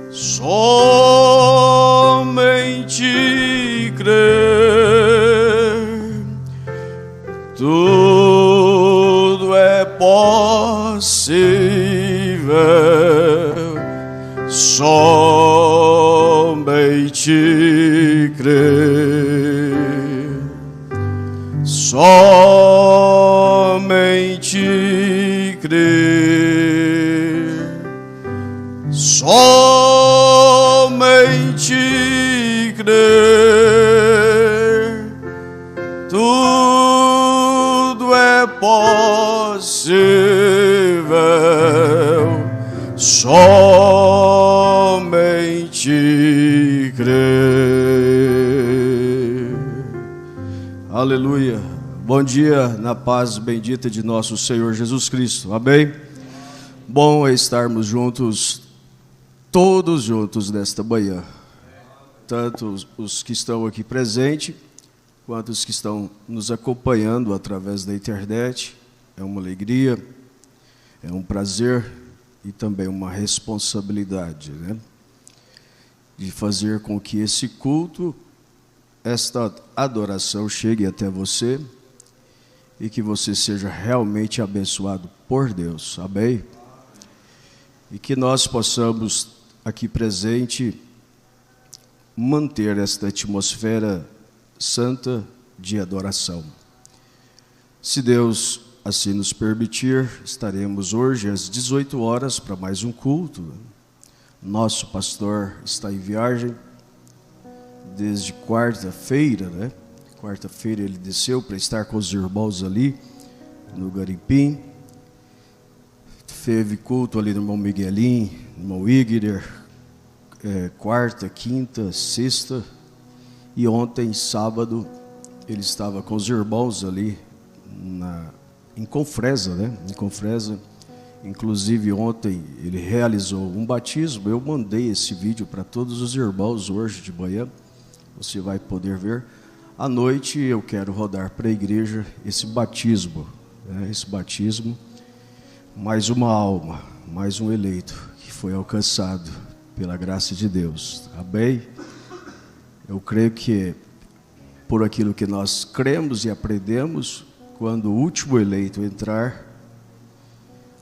Somente crer, tudo é possível. Somente crer, somente crer, somente crer, tudo é possível. Somente crer. Aleluia. Bom dia, na paz bendita de nosso Senhor Jesus Cristo. Amém? Bom é estarmos juntos, todos juntos nesta manhã. Tanto os que estão aqui presentes, quanto os que estão nos acompanhando através da internet. É uma alegria, é um prazer e também uma responsabilidade, né? De fazer com que esse culto, esta adoração chegue até você e que você seja realmente abençoado por Deus, amém? E que nós possamos aqui presente manter esta atmosfera santa de adoração. Se Deus assim nos permitir, estaremos hoje às 18 horas para mais um culto. Nosso pastor está em viagem desde quarta-feira, né? Quarta-feira ele desceu para estar com os irmãos ali no Garimpim. Teve culto ali no irmão Miguelinho, no irmão Igner, quarta, quinta, sexta. E ontem, sábado, ele estava com os irmãos ali em Confresa, né? Em Confresa. Inclusive, ontem ele realizou um batismo. Eu mandei esse vídeo para todos os irmãos hoje de manhã. Você vai poder ver. À noite eu quero rodar para a igreja esse batismo, né? Esse batismo, mais uma alma, mais um eleito que foi alcançado pela graça de Deus. Amém? Eu creio que por aquilo que nós cremos e aprendemos, quando o último eleito entrar,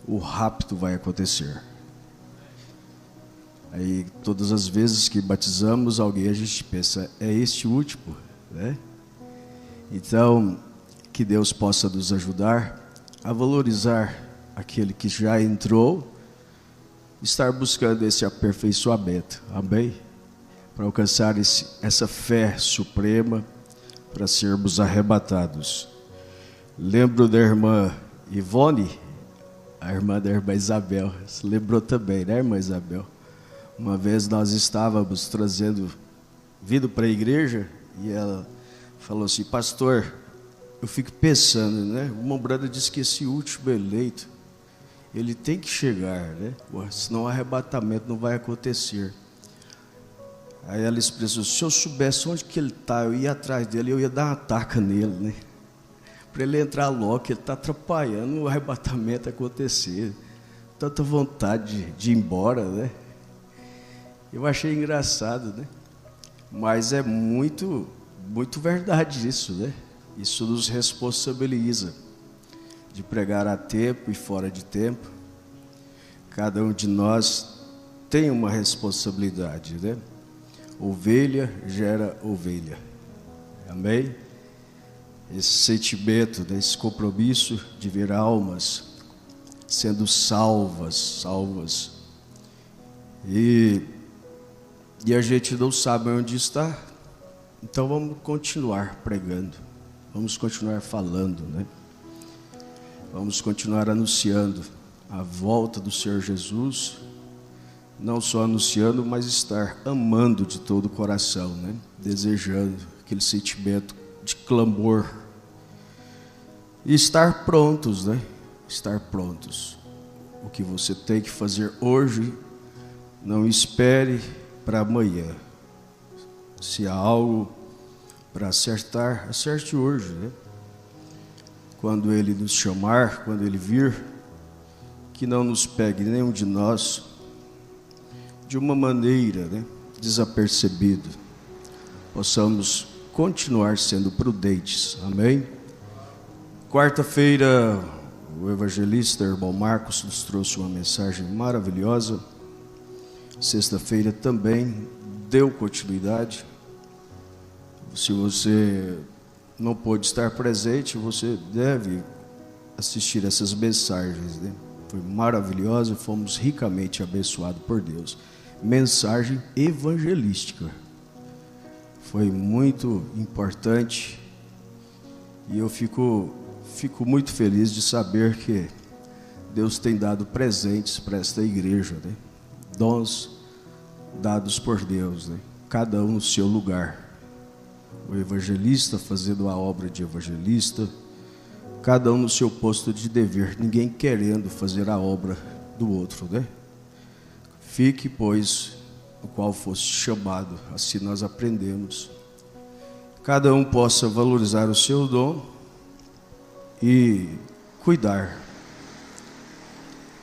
o rapto vai acontecer. Aí todas as vezes que batizamos alguém, a gente pensa, é este último, né? Então, que Deus possa nos ajudar a valorizar aquele que já entrou, estar buscando esse aperfeiçoamento, amém? Para alcançar essa fé suprema, para sermos arrebatados. Lembro da irmã Ivone, a irmã da irmã Isabel. Você lembrou também, né, irmã Isabel? Uma vez nós estávamos vindo para a igreja, e ela falou assim, pastor, eu fico pensando, né? O irmão Branda disse que esse último eleito, ele tem que chegar, né? Senão o arrebatamento não vai acontecer. Aí ela expressou, se eu soubesse onde que ele está, eu ia atrás dele, eu ia dar uma taca nele, né? Para ele entrar logo, que ele está atrapalhando o arrebatamento acontecer. Tanta vontade de ir embora, né? Eu achei engraçado, né? Mas é muito, muito verdade isso, né? Isso nos responsabiliza de pregar a tempo e fora de tempo. Cada um de nós tem uma responsabilidade, né? Ovelha gera ovelha. Amém? Esse sentimento, né, esse compromisso de ver almas sendo salvas. E a gente não sabe onde está. Então vamos continuar pregando. Vamos continuar falando, né? Vamos continuar anunciando a volta do Senhor Jesus. Não só anunciando, mas estar amando de todo o coração, né? Desejando aquele sentimento de clamor. E estar prontos, né? Estar prontos. O que você tem que fazer hoje, não espere para amanhã. Se há algo para acertar, acerte hoje, né? Quando Ele nos chamar, quando Ele vir, que não nos pegue nenhum de nós de uma maneira, desapercebido. Possamos continuar sendo prudentes. Amém? Quarta-feira, o evangelista, irmão Marcos, nos trouxe uma mensagem maravilhosa. Sexta-feira também deu continuidade. Se você não pôde estar presente, você deve assistir essas mensagens, Foi maravilhosa, fomos ricamente abençoados por Deus. Mensagem evangelística. Foi muito importante e eu fico muito feliz de saber que Deus tem dado presentes para esta igreja, Dons dados por Deus, Cada um no seu lugar. O evangelista fazendo a obra de evangelista, cada um no seu posto de dever, ninguém querendo fazer a obra do outro, Fique, pois, o qual fosse chamado, assim nós aprendemos. Cada um possa valorizar o seu dom e cuidar.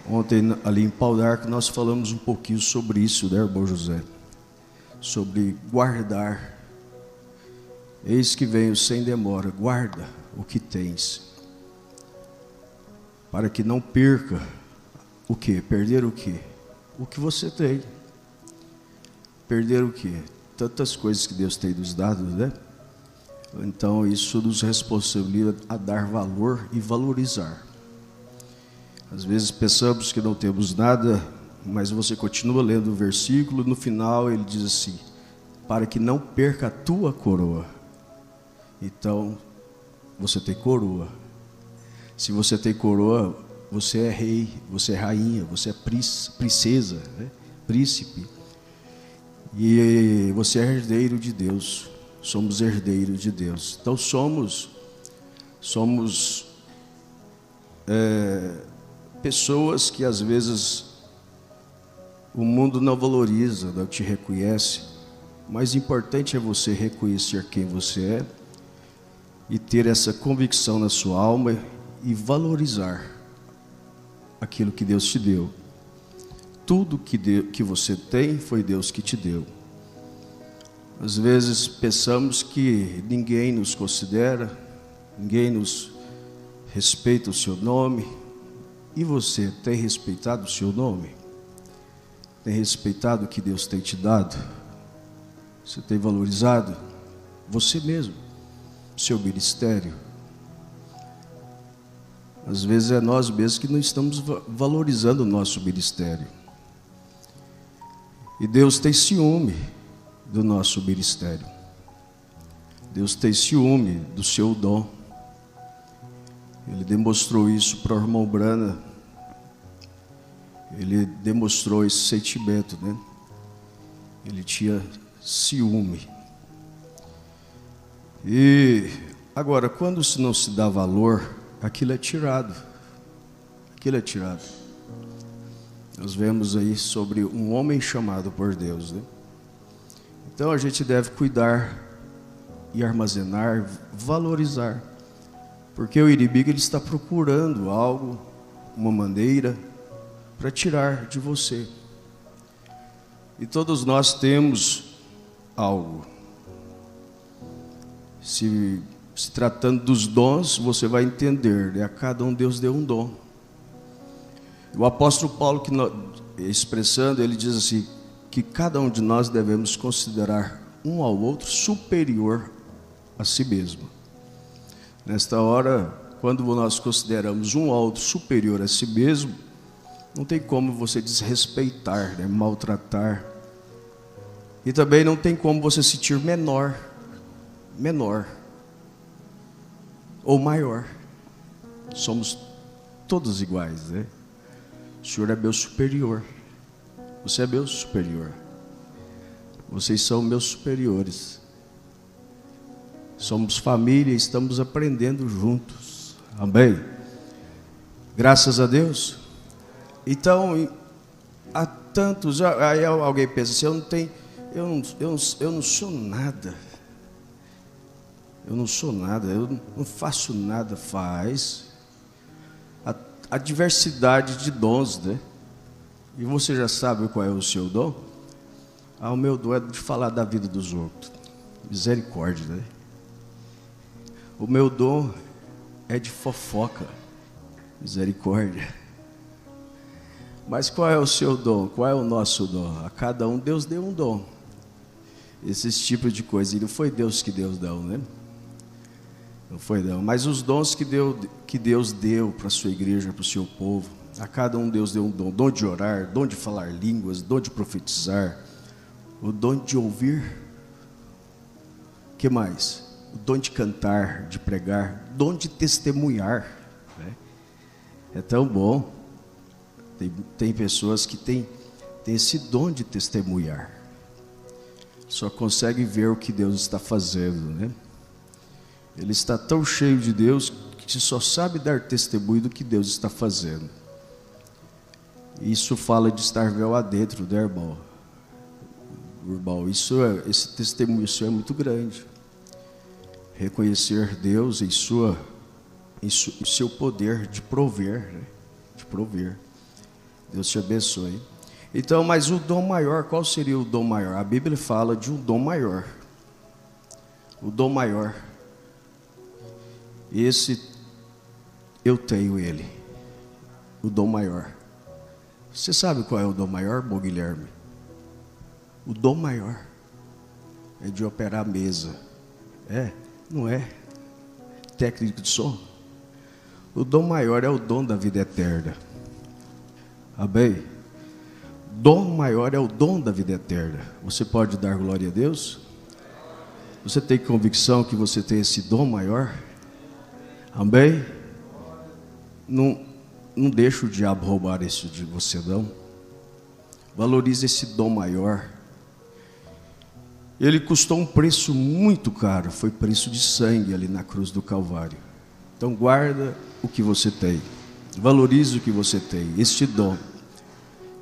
Ontem, ali em Pau d'Arco, nós falamos um pouquinho sobre isso, irmão José? Sobre guardar. Eis que venho sem demora, guarda o que tens, para que não perca o quê? Perder o quê? O que você tem. Perder o quê? Tantas coisas que Deus tem nos dado, Então isso nos responsabiliza a dar valor e valorizar. Às vezes pensamos que não temos nada, mas você continua lendo o versículo, no final ele diz assim: para que não perca a tua coroa. Então, você tem coroa. Se você tem coroa, você é rei, você é rainha, você é princesa, príncipe. E você é herdeiro de Deus. Somos herdeiros de Deus. Então, somos pessoas que às vezes o mundo não valoriza, não te reconhece. O mais importante é você reconhecer quem você é e ter essa convicção na sua alma e valorizar aquilo que Deus te deu. Tudo que você tem foi Deus que te deu. Às vezes pensamos que ninguém nos considera, ninguém nos respeita o seu nome. E você tem respeitado o seu nome? Tem respeitado o que Deus tem te dado? Você tem valorizado você mesmo, seu ministério? Às vezes é nós mesmos que não estamos valorizando o nosso ministério. E Deus tem ciúme do nosso ministério. Deus tem ciúme do seu dom. Ele demonstrou isso para o irmão Brana. Ele demonstrou esse sentimento, Ele tinha ciúme. E agora, quando não se dá valor, aquilo é tirado. Aquilo é tirado. Nós vemos aí sobre um homem chamado por Deus, Então a gente deve cuidar e armazenar, valorizar. Porque o inimigo ele está procurando algo, uma maneira para tirar de você. E todos nós temos algo. Se tratando dos dons, você vai entender, A cada um Deus deu um dom. O apóstolo Paulo, expressando, ele diz assim, que cada um de nós devemos considerar um ao outro superior a si mesmo. Nesta hora, quando nós consideramos um ao outro superior a si mesmo, não tem como você desrespeitar, maltratar. E também não tem como você se sentir menor ou maior. Somos todos iguais, O Senhor é meu superior. Você é meu superior. Vocês são meus superiores. Somos família e estamos aprendendo juntos. Amém? Graças a Deus. Então, há tantos... Aí alguém pensa assim, eu não sou nada. Eu não sou nada, eu não faço nada. Faz. a diversidade de dons, né? E você já sabe qual é o seu dom? O meu dom é de falar da vida dos outros. Misericórdia, né? O meu dom é de fofoca. Misericórdia. Mas qual é o seu dom? Qual é o nosso dom? A cada um Deus deu um dom. Esses tipos de coisa. E não foi Deus que Deus deu, né? Não foi não. Mas os dons que Deus deu para a sua igreja, para o seu povo, a cada um Deus deu um dom. Dom de orar, dom de falar línguas, dom de profetizar, o dom de ouvir. O que mais? O dom de cantar, de pregar, dom de testemunhar, né? É tão bom. Tem pessoas que têm esse dom de testemunhar. Só consegue ver o que Deus está fazendo, né? Ele está tão cheio de Deus que só sabe dar testemunho do que Deus está fazendo. Isso fala de estar véu adentro, né, irmão? Irmão, esse testemunho é muito grande. Reconhecer Deus em seu poder de prover, né? De prover. Deus te abençoe. Então, mas o dom maior, qual seria o dom maior? A Bíblia fala de um dom maior. O dom maior. Esse, eu tenho ele. O dom maior. Você sabe qual é o dom maior, bom Guilherme? O dom maior é de operar a mesa. Não é? Técnico de som. O dom maior é o dom da vida eterna. Amém? Dom maior é o dom da vida eterna. Você pode dar glória a Deus? Você tem convicção que você tem esse dom maior? Amém? Não deixe o diabo roubar isso de você, não. Valorize esse dom maior. Ele custou um preço muito caro. Foi preço de sangue ali na cruz do Calvário. Então guarda o que você tem. Valorize o que você tem. Este dom.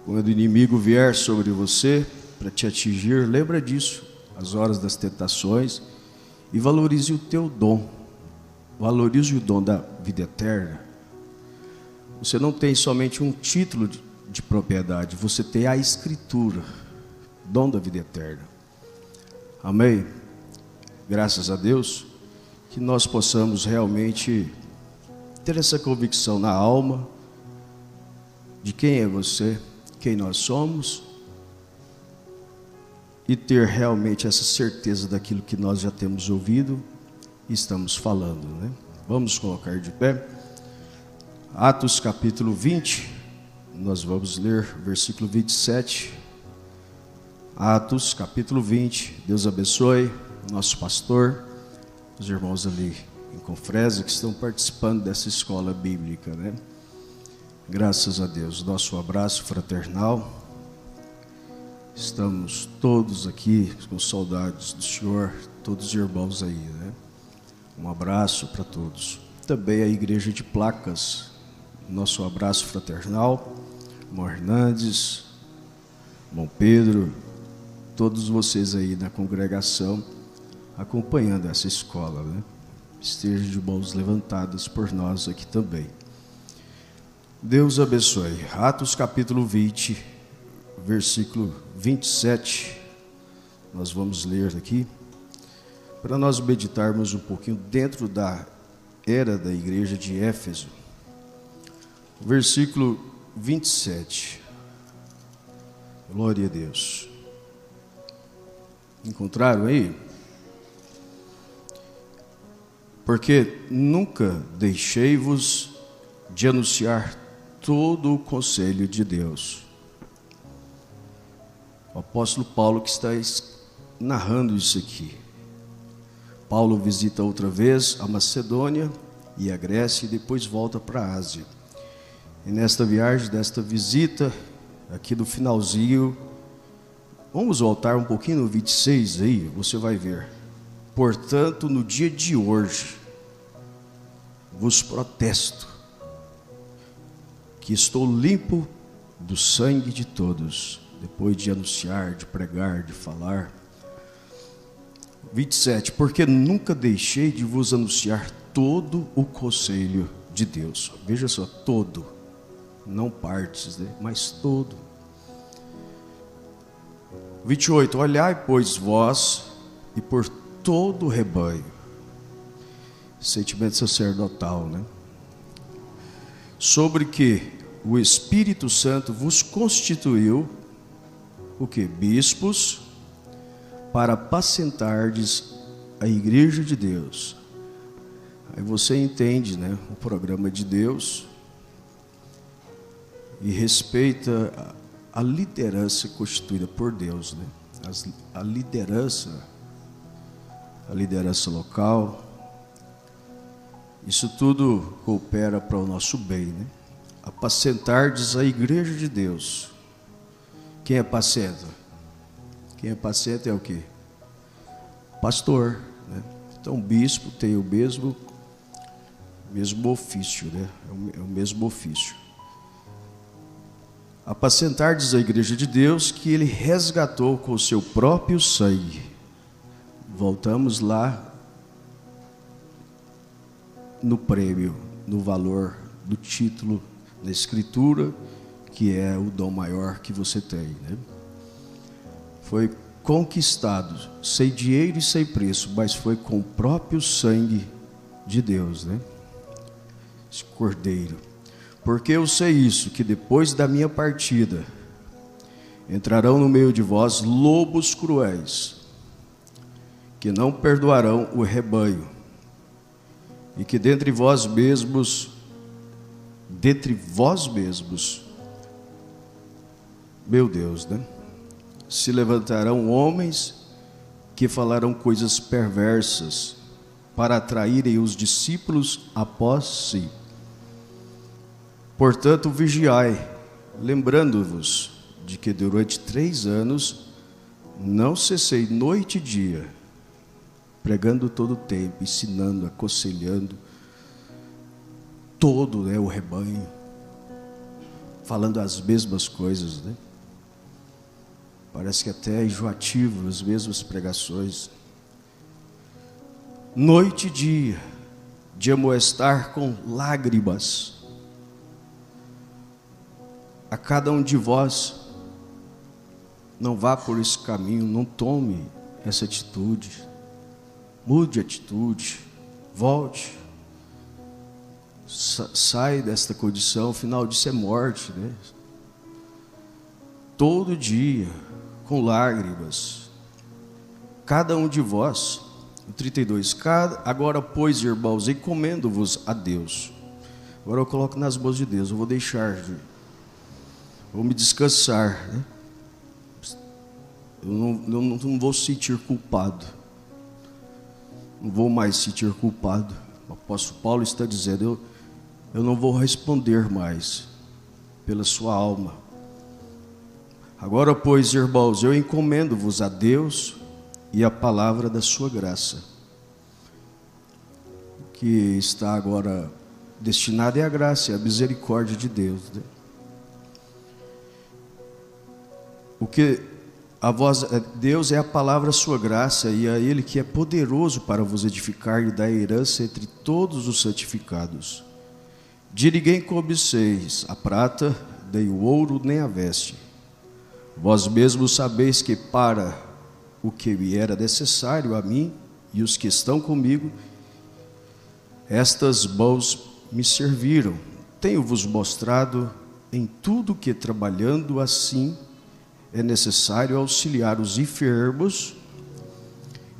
Quando o inimigo vier sobre você para te atingir, lembra disso. As horas das tentações. E valorize o teu dom. Valorize o dom da vida eterna. Você não tem somente um título de propriedade. Você tem a escritura. Dom da vida eterna. Amém? Graças a Deus. Que nós possamos realmente ter essa convicção na alma. De quem é você. Quem nós somos. E ter realmente essa certeza daquilo que nós já temos ouvido e estamos falando, né? Vamos colocar de pé. Atos capítulo 20, nós vamos ler versículo 27. Atos capítulo 20, Deus abençoe nosso pastor, os irmãos ali em Confresa que estão participando dessa escola bíblica, né? Graças a Deus, nosso abraço fraternal. Estamos todos aqui com saudades do Senhor, todos os irmãos aí, né? Um abraço para todos. Também a igreja de Placas, nosso abraço fraternal. Irmão Hernandes, irmão Pedro, todos vocês aí na congregação acompanhando essa escola, né? Estejam de mãos levantadas por nós aqui também. Deus abençoe. Atos capítulo 20, versículo 27. Nós vamos ler aqui para nós meditarmos um pouquinho dentro da era da igreja de Éfeso. Versículo 27. Glória a Deus. Encontraram aí? Porque nunca deixei-vos de anunciar todo o conselho de Deus. O apóstolo Paulo que está narrando isso aqui. Paulo visita outra vez a Macedônia e a Grécia e depois volta para a Ásia. E nesta viagem, desta visita, aqui no finalzinho, vamos voltar um pouquinho no 26 aí, você vai ver. Portanto, no dia de hoje, vos protesto que estou limpo do sangue de todos, depois de anunciar, de pregar, de falar. 27, porque nunca deixei de vos anunciar todo o conselho de Deus. Veja só, todo. não partes, né? Mas todo. 28, olhai, pois, vós e por todo o rebanho. Sentimento sacerdotal, né? Sobre que o Espírito Santo vos constituiu, o que? Bispos, para apacentardes a igreja de Deus. Aí você entende, né? O programa de Deus e respeita a liderança constituída por Deus, né? A liderança local, isso tudo coopera para o nosso bem, né? Apacentardes a igreja de Deus. Quem apacenta? Quem apacenta é o quê? Pastor, né? Então, bispo tem o mesmo ofício, né? É o mesmo ofício. Apacentardes a igreja de Deus que Ele resgatou com o seu próprio sangue. Voltamos lá no prêmio, no valor do título da Escritura, que é o dom maior que você tem, né? Foi conquistado, sem dinheiro e sem preço, mas foi com o próprio sangue de Deus, né? Esse cordeiro. Porque eu sei isso, que depois da minha partida entrarão no meio de vós lobos cruéis, que não perdoarão o rebanho, e que dentre vós mesmos, meu Deus, né? Se levantarão homens que falarão coisas perversas para atraírem os discípulos após si. Portanto, vigiai, lembrando-vos de que durante 3 anos não cessei noite e dia, pregando todo o tempo, ensinando, aconselhando todo, né, o rebanho, falando as mesmas coisas, né? Parece que até é enjoativo, as mesmas pregações. Noite e dia, de amoestar com lágrimas a cada um de vós. Não vá por esse caminho, não tome essa atitude, mude a atitude, volte, sai desta condição. O final disso é morte, né? Todo dia, com lágrimas, cada um de vós. 32, agora, pois, irmãos, encomendo-vos a Deus. Agora eu coloco nas mãos de Deus, eu vou deixar, vou me descansar, né? Eu não vou sentir culpado, não vou mais sentir culpado. O apóstolo Paulo está dizendo, eu não vou responder mais pela sua alma. Agora, pois, irmãos, eu encomendo-vos a Deus e a palavra da sua graça, que está agora destinada é a graça e a misericórdia de Deus, né? O que a vós, Deus é a palavra, a sua graça, e a Ele que é poderoso para vos edificar e dar herança entre todos os santificados. De ninguém cobiceis a prata, nem o ouro, nem a veste. Vós mesmos sabeis que para o que me era necessário a mim e os que estão comigo, estas mãos me serviram. Tenho-vos mostrado em tudo que, trabalhando assim, é necessário auxiliar os enfermos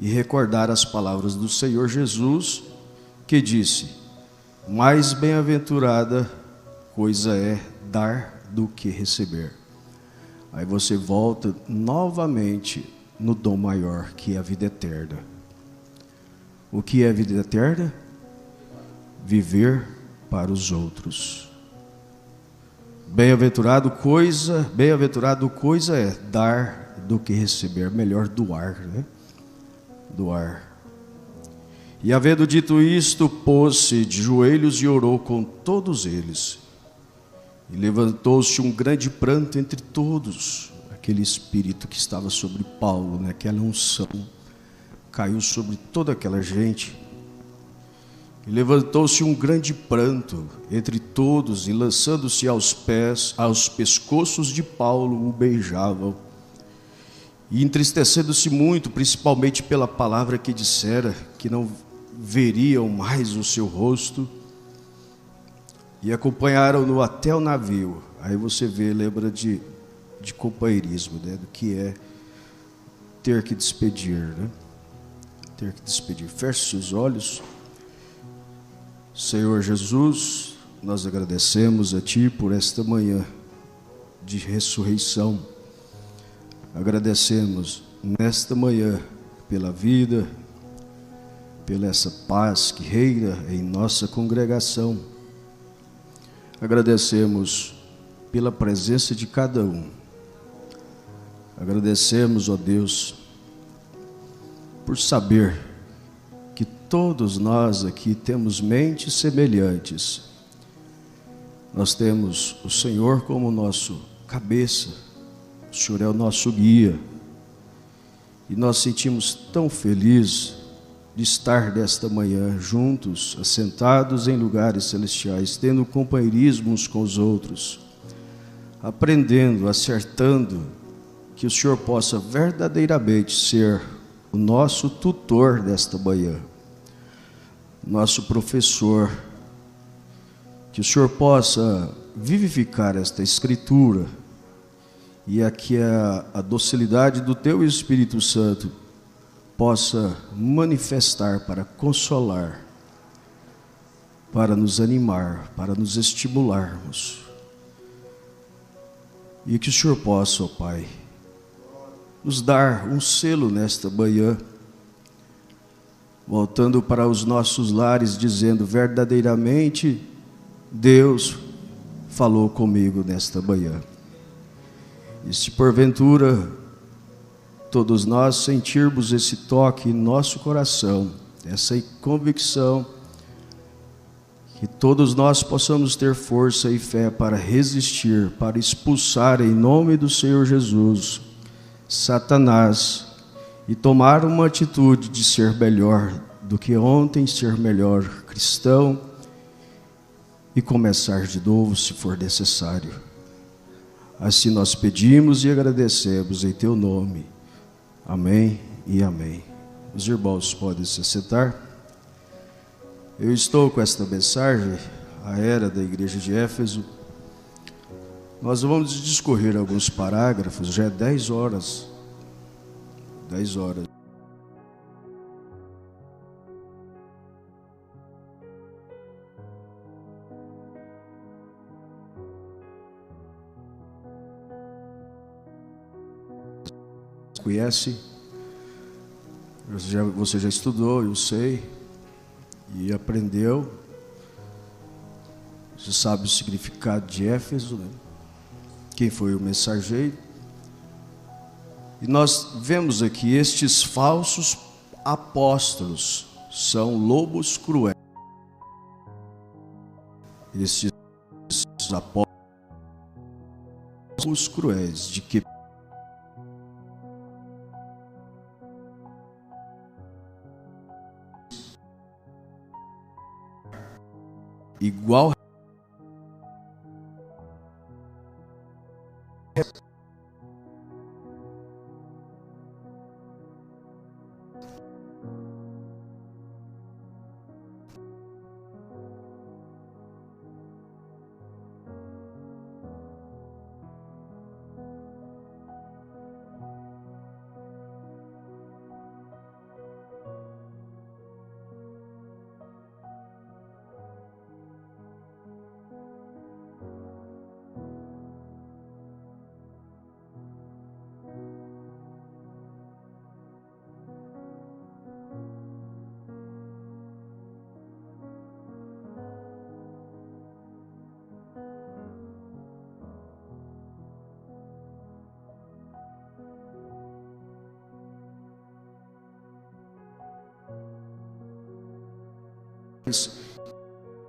e recordar as palavras do Senhor Jesus, que disse: mais bem-aventurada coisa é dar do que receber. Aí você volta novamente no dom maior, que é a vida eterna. O que é a vida eterna? Viver para os outros. Bem-aventurado coisa é dar do que receber. Melhor doar, né? Doar. E havendo dito isto, pôs-se de joelhos e orou com todos eles. E levantou-se um grande pranto entre todos. Aquele espírito que estava sobre Paulo, né? Aquela unção caiu sobre toda aquela gente. E levantou-se um grande pranto entre todos, e lançando-se aos pés, aos pescoços de Paulo, o beijavam. E entristecendo-se muito, principalmente pela palavra que dissera, que não veriam mais o seu rosto, e acompanharam-no até o navio. Aí você vê, lembra de companheirismo, né? Do que é ter que despedir, né? Ter que despedir. Feche seus olhos. Senhor Jesus, nós agradecemos a Ti por esta manhã de ressurreição. Agradecemos nesta manhã pela vida, pela essa paz que reina em nossa congregação. Agradecemos pela presença de cada um. Agradecemos, ó Deus, por saber que todos nós aqui temos mentes semelhantes. Nós temos o Senhor como nosso cabeça, o Senhor é o nosso guia. E nós sentimos tão felizes de estar desta manhã juntos, assentados em lugares celestiais, tendo companheirismo uns com os outros, aprendendo, acertando, que o Senhor possa verdadeiramente ser o nosso tutor desta manhã, nosso professor, que o Senhor possa vivificar esta Escritura e aqui a docilidade do Teu Espírito Santo possa manifestar para consolar, para nos animar, para nos estimularmos. E que o Senhor possa, ó Pai, nos dar um selo nesta manhã, voltando para os nossos lares, dizendo: verdadeiramente Deus falou comigo nesta manhã. E se porventura todos nós sentirmos esse toque em nosso coração, essa convicção, que todos nós possamos ter força e fé para resistir, para expulsar em nome do Senhor Jesus Satanás e tomar uma atitude de ser melhor do que ontem, ser melhor cristão e começar de novo se for necessário. Assim nós pedimos e agradecemos em Teu nome. Amém e amém. Os irmãos podem se sentar. Eu estou com esta mensagem, a era da igreja de Éfeso. Nós vamos discorrer alguns parágrafos, já é 10 horas. 10 horas. Conhece? Você já estudou, eu sei, e aprendeu. Você sabe o significado de Éfeso, né? Quem foi o mensageiro? E nós vemos aqui estes falsos apóstolos são lobos cruéis. Estes apóstolos cruéis, de que igual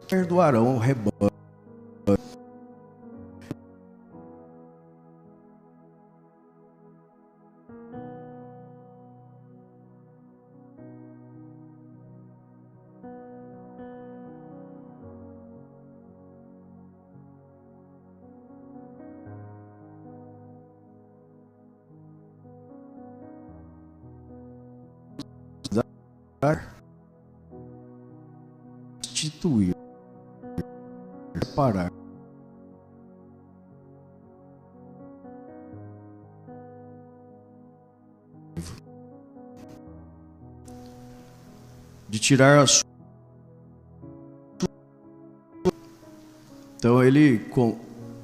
perdoarão o rebanho. substituir, separar. De tirar a sua. Então ele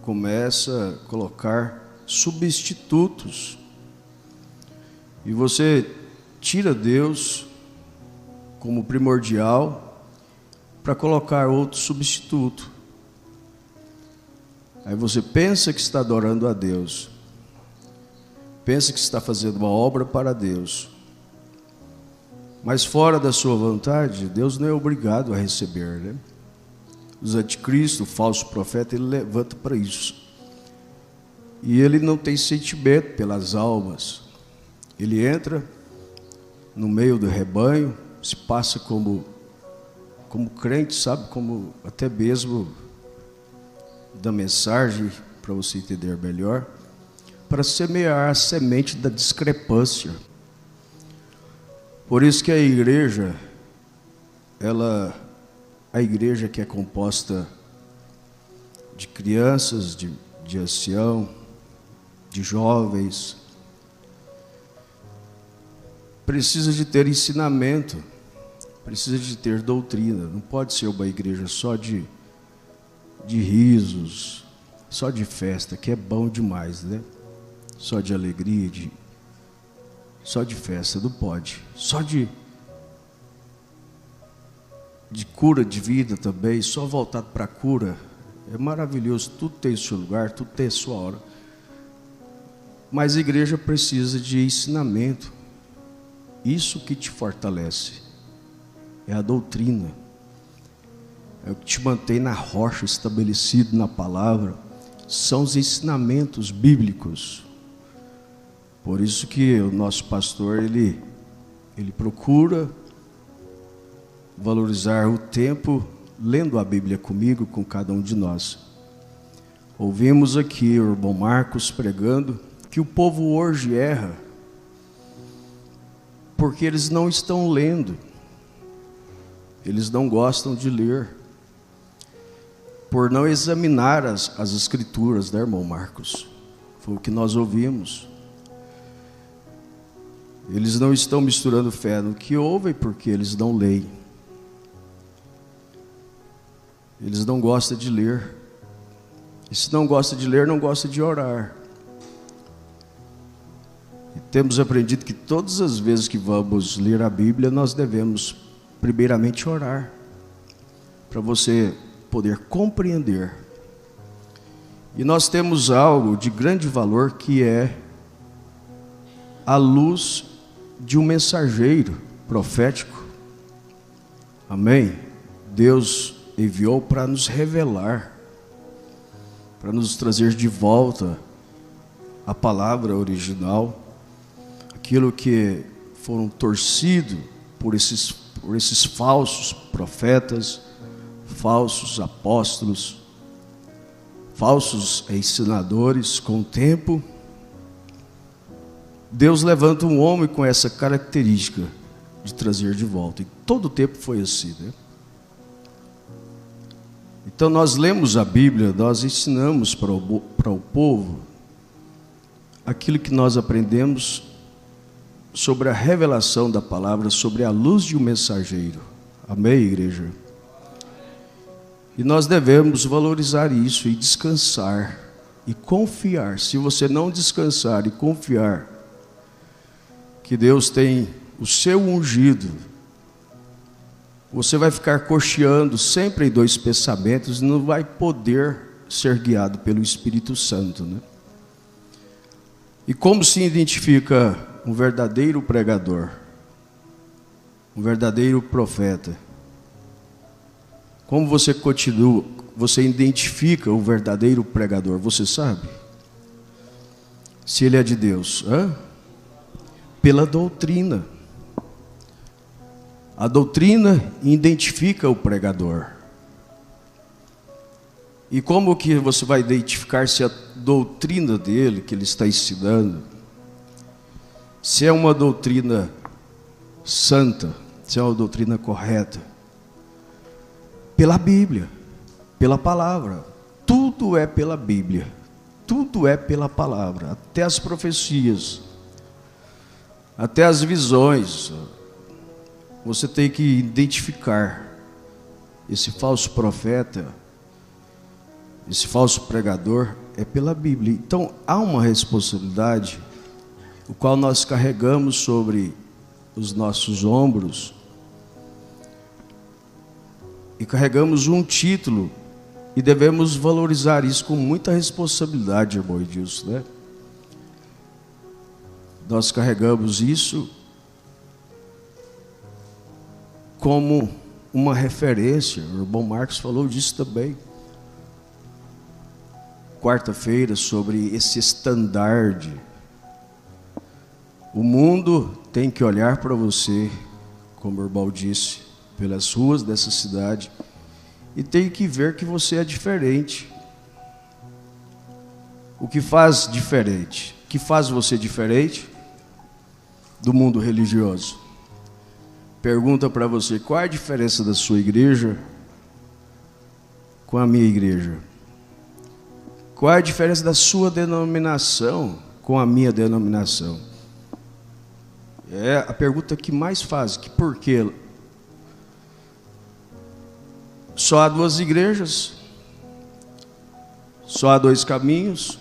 começa a colocar substitutos. E você tira Deus como primordial para colocar outro substituto. Aí você pensa que está adorando a Deus. Pensa que está fazendo uma obra para Deus. Mas fora da sua vontade, Deus não é obrigado a receber, né? Os anticristos, o falso profeta, ele levanta para isso. E ele não tem sentimento pelas almas. Ele entra no meio do rebanho, se passa como crente, sabe? Como até mesmo da mensagem, para você entender melhor, para semear a semente da discrepância. Por isso que a igreja que é composta de crianças, de ancião, de jovens, precisa de ter ensinamento, precisa de ter doutrina. Não pode ser uma igreja só de risos, só de festa, que é bom demais, né? Só de alegria, só de festa, não pode. Só de cura de vida também, só voltado para a cura. É maravilhoso, tudo tem seu lugar, tudo tem sua hora. Mas a igreja precisa de ensinamento. Isso que te fortalece. É a doutrina. É o que te mantém na rocha, estabelecido na palavra. São os ensinamentos bíblicos. Por isso que o nosso pastor, ele procura valorizar o tempo lendo a Bíblia comigo, com cada um de nós. Ouvimos aqui o irmão Marcos pregando que o povo hoje erra porque eles não estão lendo, eles não gostam de ler, por não examinar as escrituras, né, irmão Marcos? Foi o que nós ouvimos. Eles não estão misturando fé no que ouvem porque eles não leem. Eles não gostam de ler. E se não gosta de ler, não gosta de orar. E temos aprendido que todas as vezes que vamos ler a Bíblia, nós devemos primeiramente orar, para você poder compreender. E nós temos algo de grande valor, que é a luz de um mensageiro profético. Amém? Deus enviou para nos revelar, para nos trazer de volta a palavra original, aquilo que foram torcidos por esses falsos profetas, falsos apóstolos, falsos ensinadores. Com o tempo, Deus levanta um homem com essa característica de trazer de volta. E todo o tempo foi assim, né? Então nós lemos a Bíblia, nós ensinamos para o povo aquilo que nós aprendemos sobre a revelação da palavra, sobre a luz de um mensageiro. Amém, igreja? E nós devemos valorizar isso e descansar e confiar. Se você não descansar e confiar que Deus tem o seu ungido, você vai ficar cocheando sempre em dois pensamentos e não vai poder ser guiado pelo Espírito Santo, né? E como se identifica um verdadeiro pregador, um verdadeiro profeta? Como você identifica o verdadeiro pregador? Você sabe? Se ele é de Deus, pela doutrina. A doutrina identifica o pregador. E como que você vai identificar se a doutrina dele, que ele está ensinando, se é uma doutrina santa, se é uma doutrina correta? Pela Bíblia, pela palavra. Tudo é pela Bíblia. Tudo é pela palavra. Até as profecias, até as visões. Você tem que identificar esse falso profeta, esse falso pregador, é pela Bíblia. Então há uma responsabilidade, o qual nós carregamos sobre os nossos ombros, e carregamos um título, e devemos valorizar isso com muita responsabilidade, irmão Edilson, né? Nós carregamos isso como uma referência. O irmão Marcos falou disso também, quarta-feira, sobre esse estandarte. O mundo tem que olhar para você, como o irmão disse, pelas ruas dessa cidade, e tem que ver que você é diferente. O que faz diferente? O que faz você diferente do mundo religioso? Pergunta para você, qual é a diferença da sua igreja com a minha igreja? Qual é a diferença da sua denominação com a minha denominação? É a pergunta que mais faz, que por quê? Só há duas igrejas, só há dois caminhos,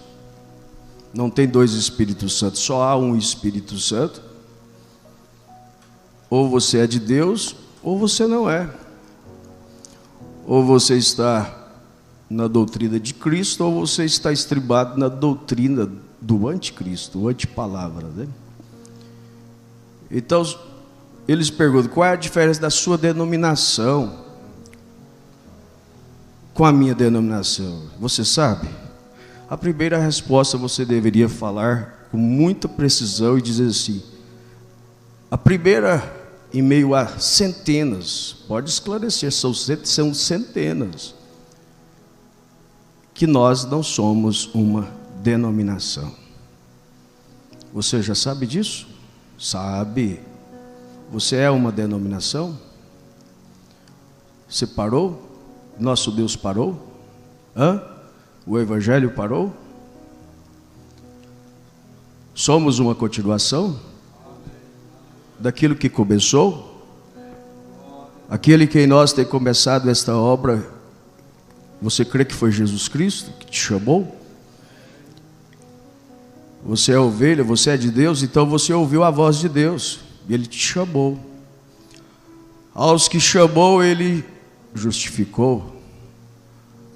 não tem dois Espíritos Santos, só há um Espírito Santo. Ou você é de Deus, ou você não é. Ou você está na doutrina de Cristo, ou você está estribado na doutrina do anticristo, o antipalavra, né? Então, eles perguntam, qual é a diferença da sua denominação com a minha denominação? Você sabe? A primeira resposta você deveria falar com muita precisão e dizer assim, a primeira em meio a centenas, pode esclarecer, são centenas, que nós não somos uma denominação. Você já sabe disso? Sabe. Você é uma denominação? Você parou? Nosso Deus parou? O Evangelho parou? Somos uma continuação daquilo que começou? Aquele que em nós tem começado esta obra, você crê que foi Jesus Cristo que te chamou? Você é ovelha, você é de Deus, então você ouviu a voz de Deus e Ele te chamou. Aos que chamou, Ele justificou.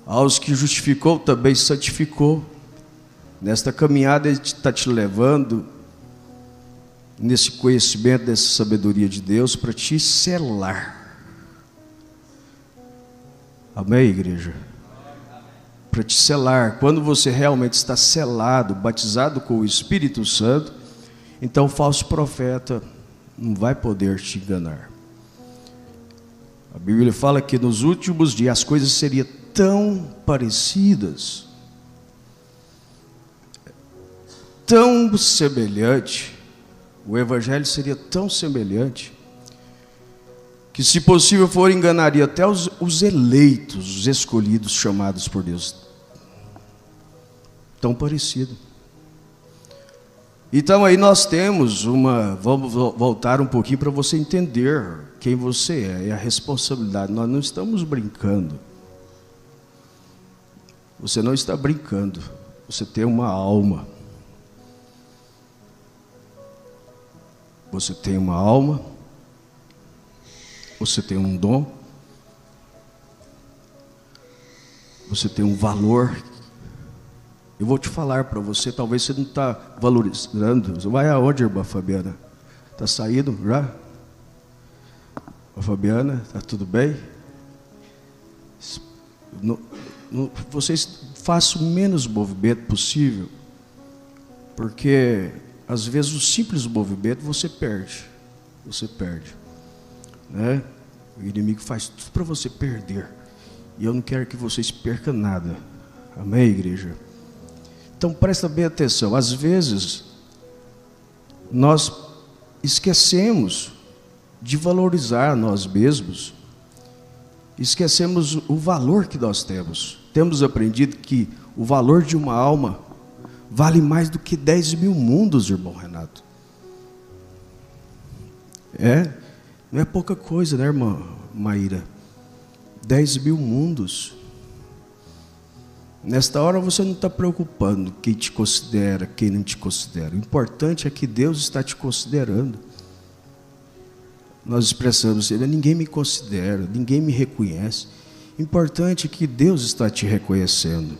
Aos que justificou, também santificou. Nesta caminhada Ele está te levando nesse conhecimento, dessa sabedoria de Deus, para te selar. Amém, igreja? Para te selar. Quando você realmente está selado, batizado com o Espírito Santo, então o falso profeta não vai poder te enganar. A Bíblia fala que nos últimos dias as coisas seriam tão parecidas, tão semelhante, o Evangelho seria tão semelhante, que se possível for enganaria até os eleitos, os escolhidos, chamados por Deus. Tão parecido. Então aí nós temos vamos voltar um pouquinho para você entender quem você é e a responsabilidade. Nós não estamos brincando. Você não está brincando. Você tem uma alma. Você tem uma alma. Você tem um dom. Você tem um valor. Eu vou te falar para você, talvez você não está valorizando. Você vai aonde, irmã Fabiana? Está saindo já? Ô, Fabiana, está tudo bem? Vocês façam o menos movimento possível, porque às vezes o simples movimento você perde, né? O inimigo faz tudo para você perder, e eu não quero que vocês percam nada. Amém, igreja? Então presta bem atenção. Às vezes nós esquecemos de valorizar nós mesmos esquecemos o valor que nós temos. Temos aprendido que o valor de uma alma vale mais do que 10.000 mundos, irmão Renato. Não é pouca coisa, né, irmã Maíra? 10.000 mundos. Nesta hora você não está preocupando quem te considera, quem não te considera. O importante é que Deus está te considerando. Nós expressamos, ninguém me considera, ninguém me reconhece. O importante é que Deus está te reconhecendo.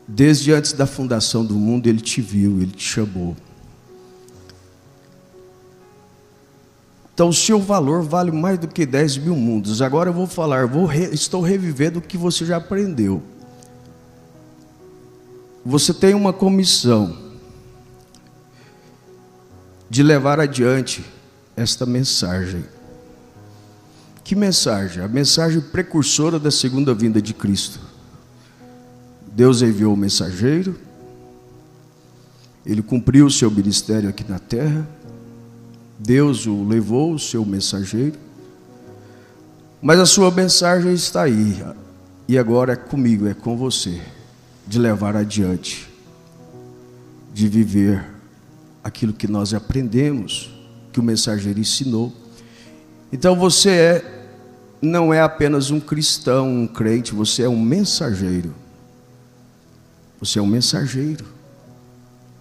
Desde antes da fundação do mundo, Ele te viu, Ele te chamou. Então, o seu valor vale mais do que 10.000 mundos. Agora eu vou falar, estou revivendo o que você já aprendeu. Você tem uma comissão de levar adiante esta mensagem. Que mensagem? A mensagem precursora da segunda vinda de Cristo. Deus enviou o mensageiro, ele cumpriu o seu ministério aqui na terra, Deus o levou, o seu mensageiro, mas a sua mensagem está aí, e agora é comigo, é com você, de levar adiante, de viver aquilo que nós aprendemos, que o mensageiro ensinou. Então você não é apenas um cristão, um crente, você é um mensageiro. Você é um mensageiro.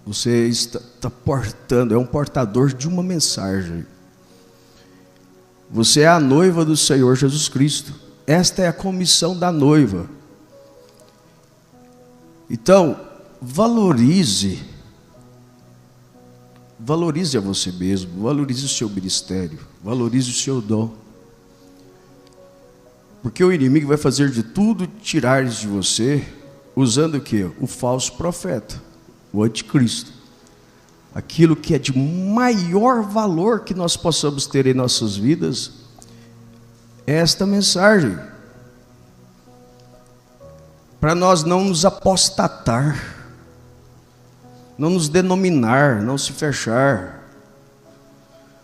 Você está portando, é um portador de uma mensagem. Você é a noiva do Senhor Jesus Cristo. Esta é a comissão da noiva. Então, valorize a você mesmo, valorize o seu ministério, valorize o seu dom. Porque o inimigo vai fazer de tudo tirar de você, usando o quê? O falso profeta, o anticristo. Aquilo que é de maior valor que nós possamos ter em nossas vidas, é esta mensagem. Para nós não nos apostatar, não nos denominar, não se fechar.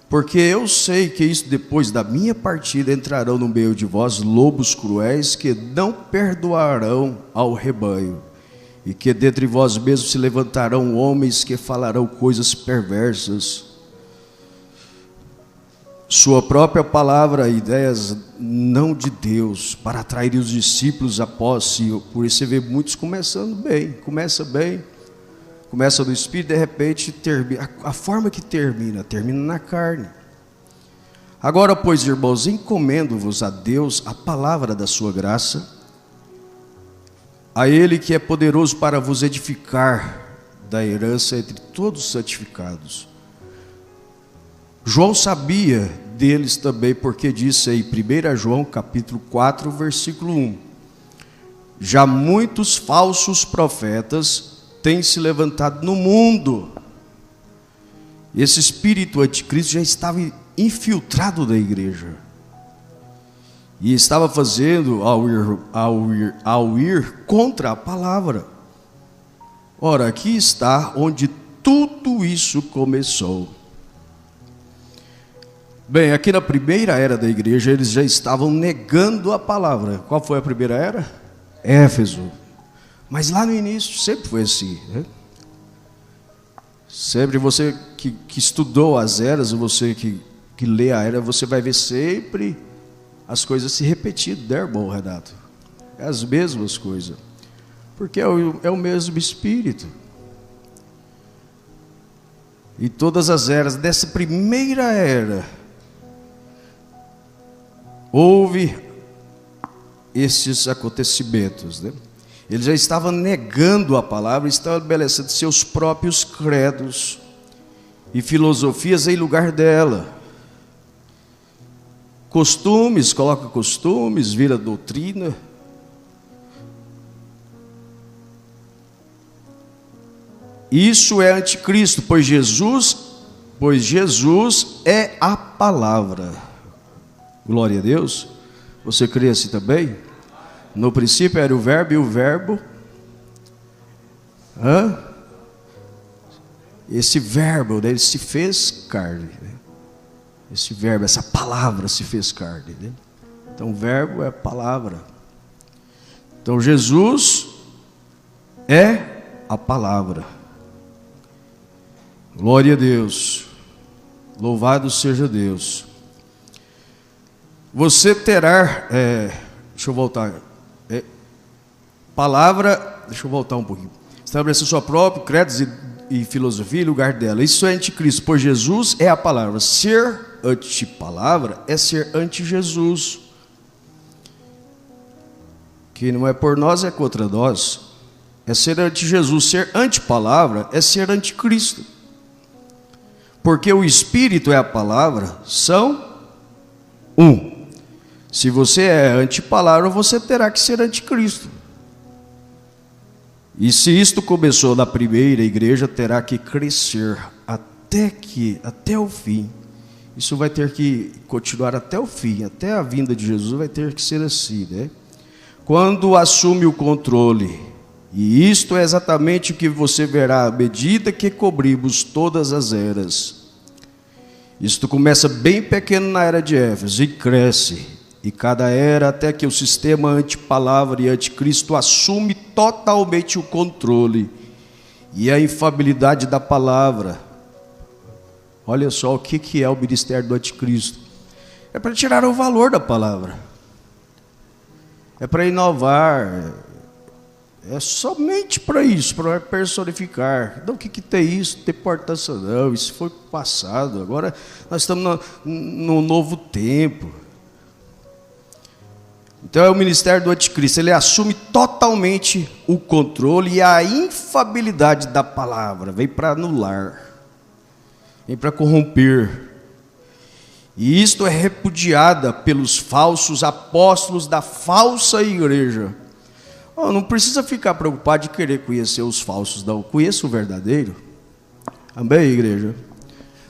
Porque eu sei que isso depois da minha partida entrarão no meio de vós lobos cruéis que não perdoarão ao rebanho. E que dentre vós mesmos se levantarão homens que falarão coisas perversas. Sua própria palavra, ideias não de Deus, para atrair os discípulos após si. Por isso você vê muitos começando bem, começa no Espírito, de repente termina. A forma que termina na carne. Agora, pois, irmãos, encomendo-vos a Deus a palavra da sua graça, a Ele que é poderoso para vos edificar da herança entre todos os santificados. João sabia deles também, porque disse em 1 João capítulo 4, versículo 1: já muitos falsos profetas tem se levantado no mundo. Esse espírito anticristo já estava infiltrado na igreja e estava fazendo ao ir contra a palavra. Ora, aqui está onde tudo isso começou. Bem, aqui na primeira era da igreja eles já estavam negando a palavra. Qual foi a primeira era? Éfeso. Mas lá no início sempre foi assim, né? Sempre você que estudou as eras, você que lê a era, você vai ver sempre as coisas se repetindo, né, irmão Renato? É as mesmas coisas, porque é o mesmo Espírito. E todas as eras dessa primeira era, houve esses acontecimentos, né? Ele já estava negando a palavra, estabelecendo seus próprios credos e filosofias em lugar dela. Costumes, coloca costumes, vira doutrina. Isso é anticristo, pois Jesus é a palavra. Glória a Deus. Você crê assim também? No princípio era o verbo, e o verbo, esse verbo, né, ele se fez carne, né? Esse verbo, essa palavra se fez carne, né? Então o verbo é a palavra. Então Jesus é a palavra. Glória a Deus. Louvado seja Deus. Você terá, deixa eu voltar. Palavra, deixa eu voltar um pouquinho. Estabelecer sua própria credo e filosofia em lugar dela. Isso é anticristo, pois Jesus é a palavra. Ser anti-palavra é ser anti-Jesus. Que não é por nós, é contra nós. É ser anti-Jesus. Ser anti-palavra é ser anticristo. Porque o Espírito e a palavra são um. Se você é anti-palavra, você terá que ser anticristo. E se isto começou na primeira igreja, terá que crescer até o fim. Isso vai ter que continuar até o fim, até a vinda de Jesus vai ter que ser assim, né? Quando assume o controle, e isto é exatamente o que você verá à medida que cobrimos todas as eras. Isto começa bem pequeno na era de Éfeso e cresce. E cada era até que o sistema anti-palavra e anticristo assume totalmente o controle e a infabilidade da palavra. Olha só o que é o ministério do anticristo. É para tirar o valor da palavra. É para inovar. É somente para isso, para personificar. Não, o que tem isso? Não tem importância não. Isso foi passado. Agora nós estamos no novo tempo. Então é o ministério do anticristo, ele assume totalmente o controle e a infabilidade da palavra, vem para anular, vem para corromper. E isto é repudiada pelos falsos apóstolos da falsa igreja. Oh, não precisa ficar preocupado de querer conhecer os falsos, não. Conheça o verdadeiro. Amém, igreja?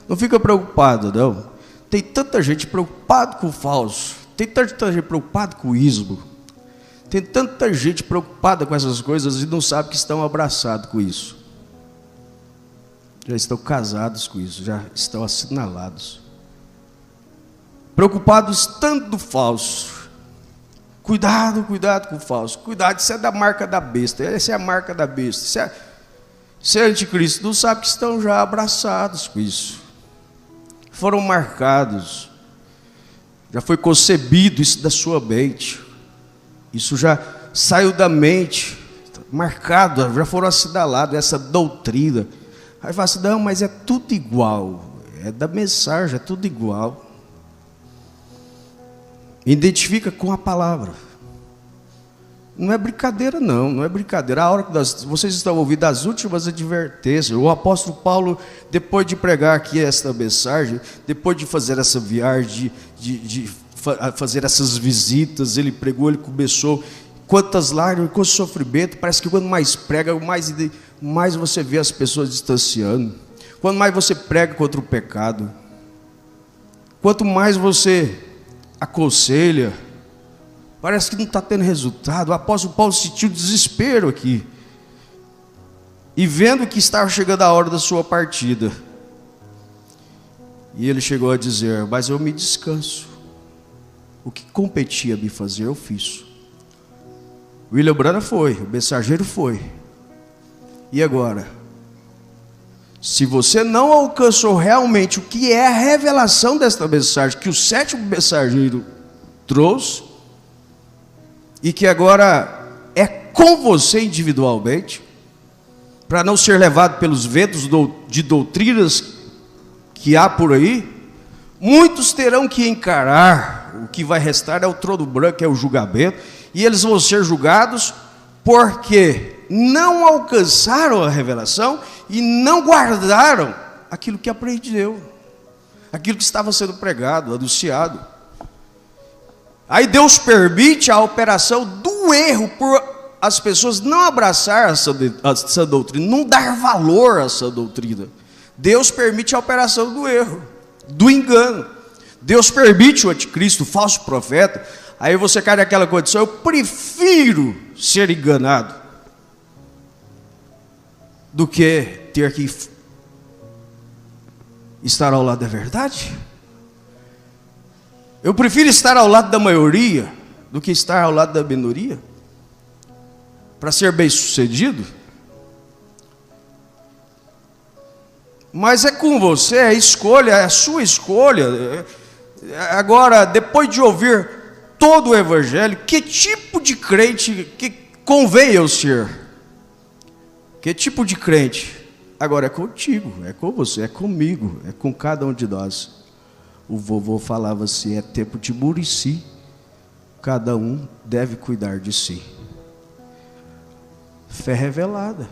Não fica preocupado, não. Tem tanta gente preocupada com o falso. Tem tanta gente preocupada com o ismo. Tem tanta gente preocupada com essas coisas e não sabe que estão abraçados com isso. Já estão casados com isso, já estão assinalados. Preocupados tanto do falso. Cuidado com o falso. Cuidado, isso é da marca da besta. Essa é a marca da besta. Isso é anticristo. Não sabe que estão já abraçados com isso. Foram marcados. Já foi concebido isso da sua mente. Isso já saiu da mente, marcado, já foram assinalados, essa doutrina. Aí fala assim, não, mas é tudo igual. É da mensagem, é tudo igual. Identifica com a palavra. Não é brincadeira não, não é brincadeira. A hora que vocês estão ouvindo as últimas advertências, o apóstolo Paulo, depois de pregar aqui esta mensagem, depois de fazer essa viagem, de fazer essas visitas, ele pregou, ele começou, quantas lágrimas, quanto sofrimento, parece que quanto mais prega, mais você vê as pessoas distanciando. Quanto mais você prega contra o pecado, quanto mais você aconselha, parece que não está tendo resultado. O apóstolo Paulo sentiu desespero aqui. E vendo que estava chegando a hora da sua partida. E ele chegou a dizer, mas eu me descanso. O que competia me fazer, eu fiz. William Branham foi, o mensageiro foi. E agora? Se você não alcançou realmente o que é a revelação desta mensagem, que o sétimo mensageiro trouxe, e que agora é com você individualmente, para não ser levado pelos ventos de doutrinas que há por aí, muitos terão que encarar, o que vai restar é o trono branco, é o julgamento, e eles vão ser julgados porque não alcançaram a revelação e não guardaram aquilo que aprendeu, aquilo que estava sendo pregado, anunciado. Aí Deus permite a operação do erro por as pessoas não abraçar essa doutrina, não dar valor a essa doutrina. Deus permite a operação do erro, do engano. Deus permite o anticristo, o falso profeta. Aí você cai naquela condição, eu prefiro ser enganado do que ter que estar ao lado da verdade. Eu prefiro estar ao lado da maioria do que estar ao lado da minoria para ser bem-sucedido. Mas é com você, é escolha, é a sua escolha. Agora, depois de ouvir todo o evangelho, que tipo de crente que convém eu ser? Que tipo de crente? Agora é contigo, é com você, é comigo, é com cada um de nós. O vovô falava assim: é tempo de Murici, cada um deve cuidar de si. Fé revelada.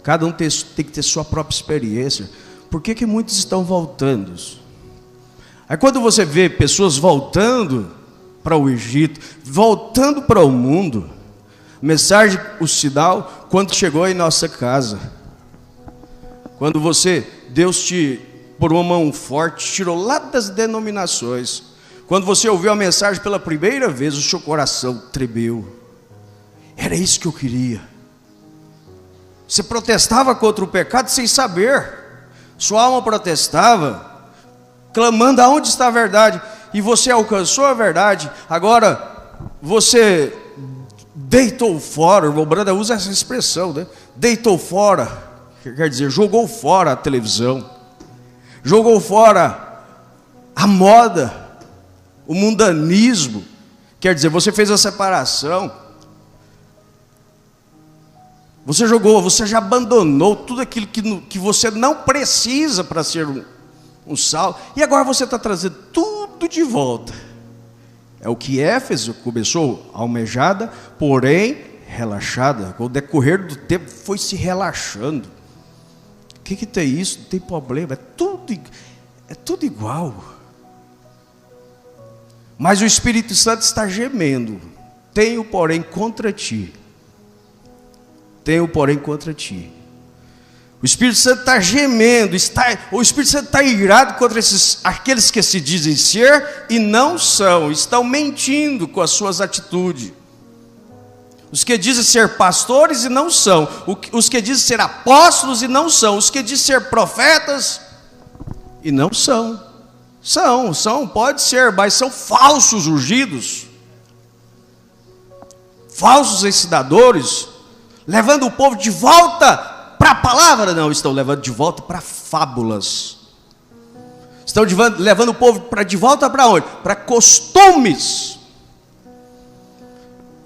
Cada um tem que ter sua própria experiência. Por que muitos estão voltando? Aí quando você vê pessoas voltando para o Egito, voltando para o mundo, mensagem, o sinal, quando chegou em nossa casa, quando Deus te, por uma mão forte, tirou lá das denominações, quando você ouviu a mensagem pela primeira vez, o seu coração tremeu. Era isso que eu queria. Você protestava contra o pecado sem saber, sua alma protestava, clamando aonde está a verdade, e você alcançou a verdade. Agora você deitou fora, o irmão Branda usa essa expressão, né? Deitou fora, quer dizer, jogou fora a televisão, jogou fora a moda, o mundanismo, quer dizer, você fez a separação. Você já abandonou tudo aquilo que você não precisa para ser um sal, e agora você está trazendo tudo de volta. É o que Éfeso começou almejada, porém relaxada. Com o decorrer do tempo foi se relaxando. O que tem isso? Não tem problema, é tudo igual. Mas o Espírito Santo está gemendo. Tenho, porém, contra ti. Tenho, porém, contra ti. O Espírito Santo está gemendo, o Espírito Santo está irado contra aqueles que se dizem ser e não são, estão mentindo com as suas atitudes. Os que dizem ser pastores e não são, os que dizem ser apóstolos e não são, os que dizem ser profetas e não são. Pode ser, mas são falsos ungidos, falsos ensinadores, levando o povo de volta para a palavra. Não, estão levando de volta para fábulas. Estão levando o povo de volta para onde? Para costumes.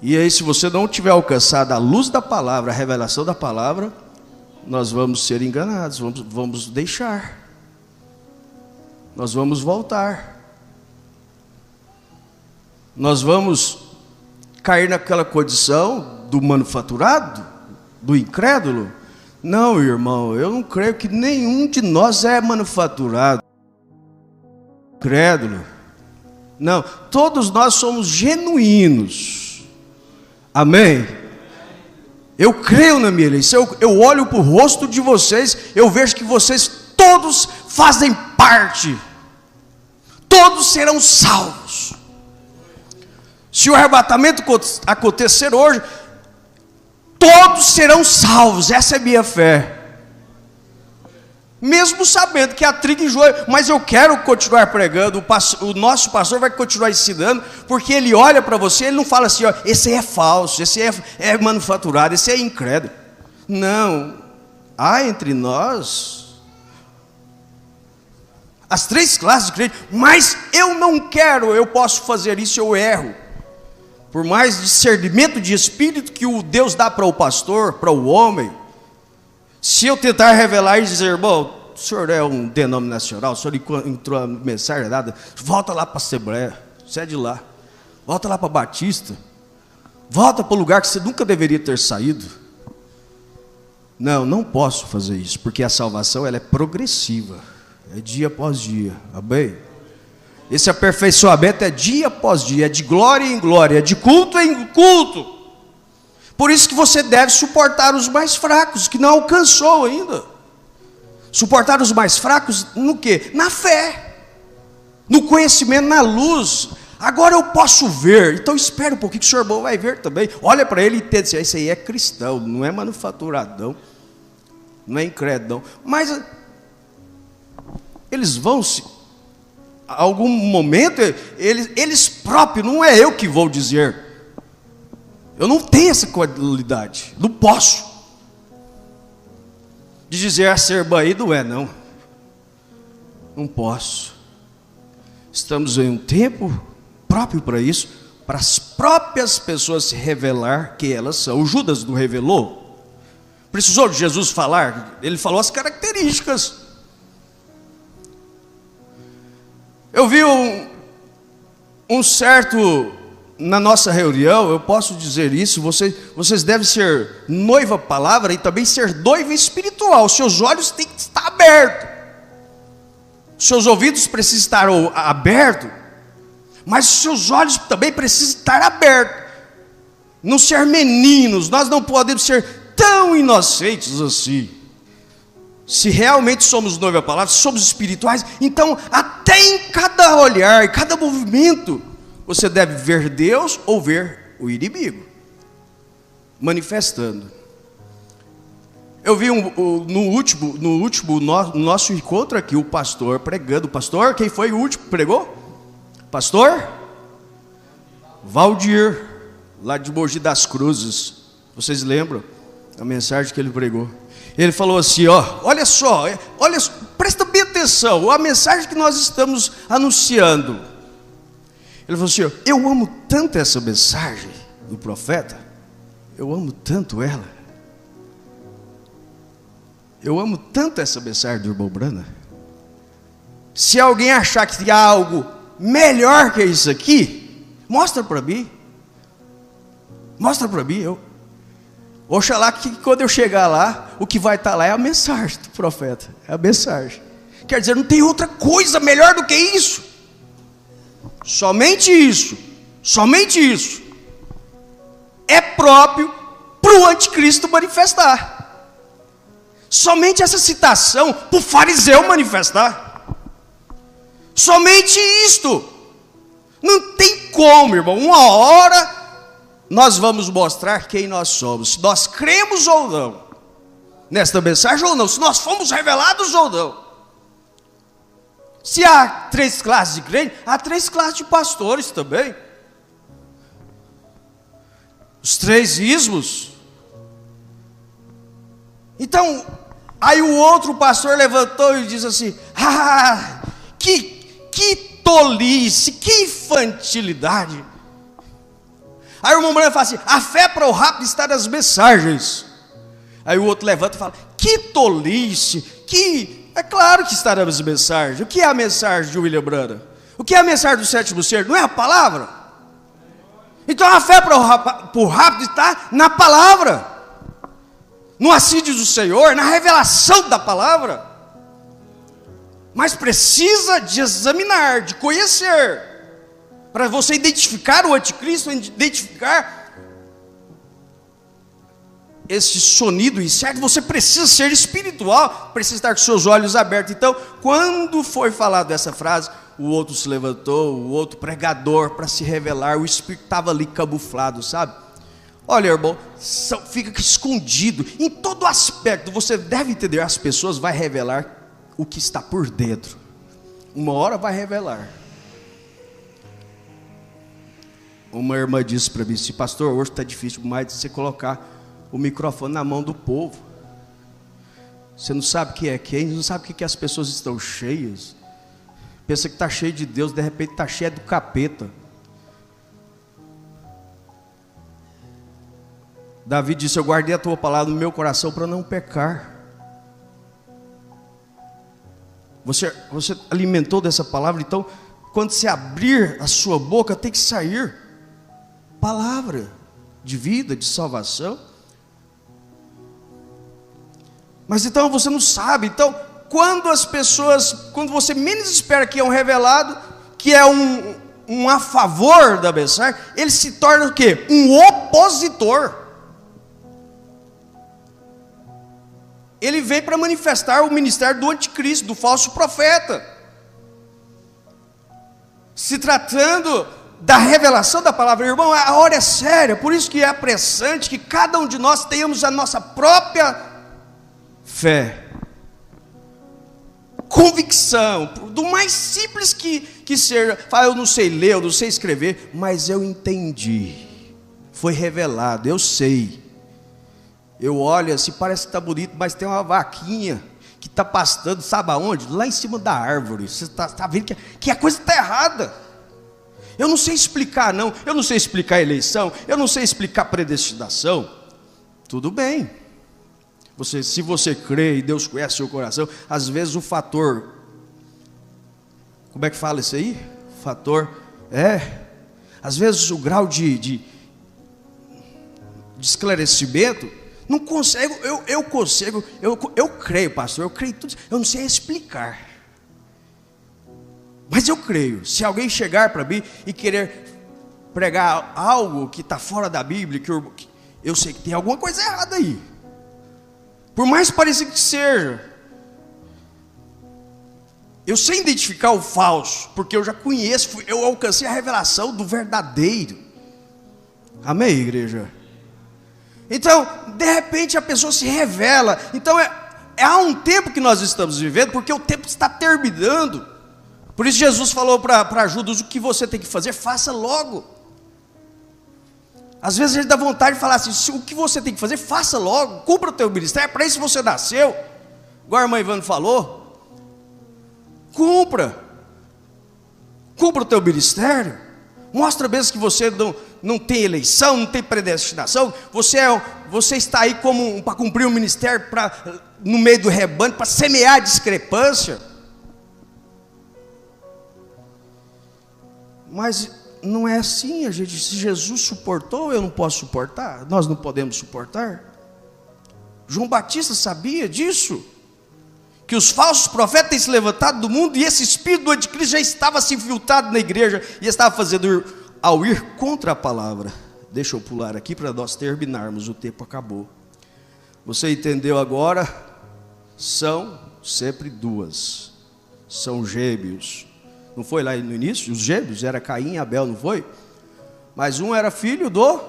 E aí, se você não tiver alcançado a luz da palavra, a revelação da palavra, nós vamos ser enganados, vamos deixar. Nós vamos voltar. Nós vamos cair naquela condição do manufaturado, do incrédulo. Não, irmão, eu não creio que nenhum de nós é manufaturado, incrédulo. Não, todos nós somos genuínos. Amém? Eu creio na minha eleição, eu olho para o rosto de vocês, eu vejo que vocês todos fazem parte, todos serão salvos. Se o arrebatamento acontecer hoje, todos serão salvos. Essa é minha fé. Mesmo sabendo que há trigo e joio, mas eu quero continuar pregando. O nosso pastor vai continuar ensinando, porque ele olha para você, ele não fala assim: ó, esse aí é falso, esse é manufaturado, esse é incrédulo. Não, há entre nós as três classes de crente, mas eu não quero, eu posso fazer isso, eu erro. Por mais discernimento de espírito que o Deus dá para o pastor, para o homem, se eu tentar revelar e dizer: irmão, o senhor é um denominacional, o senhor entrou a mensagem nada, volta lá para a Assembleia, cede lá, volta lá para Batista, volta para o lugar que você nunca deveria ter saído. Não posso fazer isso, porque a salvação ela é progressiva, é dia após dia, amém? Esse aperfeiçoamento é dia após dia, é de glória em glória, é de culto em culto. Por isso que você deve suportar os mais fracos, que não alcançou ainda. Suportar os mais fracos no quê? Na fé, no conhecimento, na luz. Agora eu posso ver, então espera um pouquinho que o seu irmão vai ver também. Olha para ele e entende assim: esse aí é cristão, não é manufaturadão, não é incrédulo, mas eles vão se algum momento, eles próprios, não é eu que vou dizer. Eu não tenho essa qualidade, não posso. De dizer a ser baído não. Não posso. Estamos em um tempo próprio para isso, para as próprias pessoas se revelar que elas são. O Judas não revelou? Precisou de Jesus falar? Ele falou as características. Eu vi um certo, na nossa reunião, eu posso dizer isso, vocês devem ser noiva palavra e também ser noiva espiritual. Seus olhos têm que estar abertos. Seus ouvidos precisam estar abertos, mas seus olhos também precisam estar abertos. Não ser meninos, nós não podemos ser tão inocentes assim. Se realmente somos noiva palavra, somos espirituais, então até em cada olhar, em cada movimento, você deve ver Deus ou ver o inimigo manifestando. Eu vi no último nosso encontro aqui, o pastor pregando. Pastor, quem foi o último que pregou? Pastor Valdir, lá de Mogi das Cruzes. Vocês lembram a mensagem que ele pregou? Ele falou assim, olha só, presta bem atenção, a mensagem que nós estamos anunciando. Ele falou assim, eu amo tanto essa mensagem do profeta, eu amo tanto ela. Eu amo tanto essa mensagem do irmão Brana. Se alguém achar que há algo melhor que isso aqui, mostra para mim. Mostra para mim. Oxalá que quando eu chegar lá, o que vai estar lá é a mensagem do profeta. É a mensagem. Quer dizer, não tem outra coisa melhor do que isso. Somente isso. Somente isso. É próprio para o anticristo manifestar. Somente essa citação para o fariseu manifestar. Somente isto. Não tem como, irmão. Uma hora nós vamos mostrar quem nós somos. Se nós cremos ou não nesta mensagem ou não. Se nós fomos revelados ou não. Se há 3 classes de crentes, há 3 classes de pastores também. Os 3 ismos. Então, aí o outro pastor levantou e disse assim, que tolice, que infantilidade. Aí o irmão Branco fala assim, a fé para o rápido está nas mensagens. Aí o outro levanta e fala, que tolice, é claro que está nas mensagens. O que é a mensagem de William Branham? O que é a mensagem do 7º selo? Não é a palavra? Então a fé para o rápido está na palavra. No assídio do Senhor, na revelação da palavra. Mas precisa de examinar, de conhecer, para você identificar o anticristo, identificar esse sonido incerto. Você precisa ser espiritual, precisa estar com seus olhos abertos. Então, quando foi falado essa frase, o outro se levantou, o outro pregador, para se revelar, o espírito estava ali camuflado, sabe? Olha, irmão, fica escondido. Em todo aspecto, você deve entender, as pessoas vão revelar o que está por dentro. Uma hora vai revelar. Uma irmã disse para mim, se pastor, hoje está difícil demais de você colocar o microfone na mão do povo. Você não sabe o que é quem, não sabe o que as pessoas estão cheias. Pensa que está cheio de Deus, de repente está cheio do capeta. Davi disse, eu guardei a tua palavra no meu coração para não pecar. Você alimentou dessa palavra, então quando você abrir a sua boca, tem que sair palavra de vida, de salvação. Mas então você não sabe. Então, quando você menos espera que é um revelado, que é um a favor da mensagem, ele se torna o quê? Um opositor. Ele vem para manifestar o ministério do anticristo, do falso profeta. Se tratando da revelação da palavra, irmão, a hora é séria, por isso que é apressante que cada um de nós tenhamos a nossa própria fé. convicção, do mais simples que seja. Fala, eu não sei ler, eu não sei escrever, mas eu entendi, foi revelado, eu sei. Eu olho assim, parece que está bonito, mas tem uma vaquinha que está pastando, sabe aonde? Lá em cima da árvore. Você está vendo que a coisa está errada. Eu não sei explicar não, eu não sei explicar a eleição, eu não sei explicar a predestinação. Tudo bem, se você crê e Deus conhece seu coração, às vezes o fator, como é que fala isso aí? Às vezes o grau de esclarecimento, não consigo, eu consigo, eu creio, pastor, eu creio tudo, eu não sei explicar, mas eu creio. Se alguém chegar para mim e querer pregar algo que está fora da Bíblia, que eu sei que tem alguma coisa errada aí, por mais parecido que seja, eu sei identificar o falso, porque eu já conheço, eu alcancei a revelação do verdadeiro. Amém, igreja? Então, de repente a pessoa se revela. Então há um tempo que nós estamos vivendo, porque o tempo está terminando. Por isso Jesus falou para Judas: o que você tem que fazer, faça logo. Às vezes a gente dá vontade de falar assim: o que você tem que fazer, faça logo, cumpra o teu ministério, para isso você nasceu. Igual a irmã Ivana falou, cumpra o teu ministério. Mostra mesmo que você não tem eleição, não tem predestinação. Você está aí para cumprir um ministério, no meio do rebanho, para semear a discrepância. Mas não é assim. Se Jesus suportou, eu não posso suportar? Nós não podemos suportar? João Batista sabia disso, que os falsos profetas têm se levantado do mundo, e esse espírito do anticristo já estava se infiltrado na igreja, e estava fazendo ao ir contra a palavra. Deixa eu pular aqui para nós terminarmos, o tempo acabou. Você entendeu agora? São sempre duas, são gêmeos. Não foi lá no início? Os gêmeos, era Caim e Abel, não foi? Mas um era filho do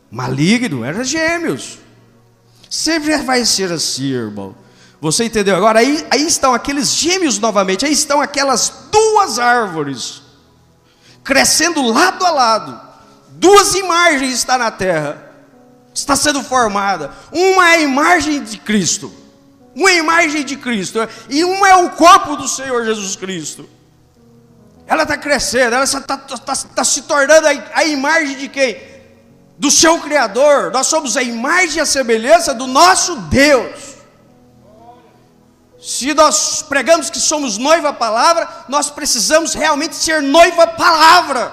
maligno, era gêmeos. Sempre vai ser assim, irmão. Você entendeu agora? Aí estão aqueles gêmeos novamente, aí estão aquelas duas árvores, crescendo lado a lado. Duas imagens estão na terra, está sendo formada. Uma é a imagem de Cristo, uma imagem de Cristo, e uma é o corpo do Senhor Jesus Cristo. Ela está crescendo, ela está se tornando a imagem de quem? Do seu Criador. Nós somos a imagem e a semelhança do nosso Deus. Se nós pregamos que somos noiva palavra, nós precisamos realmente ser noiva palavra.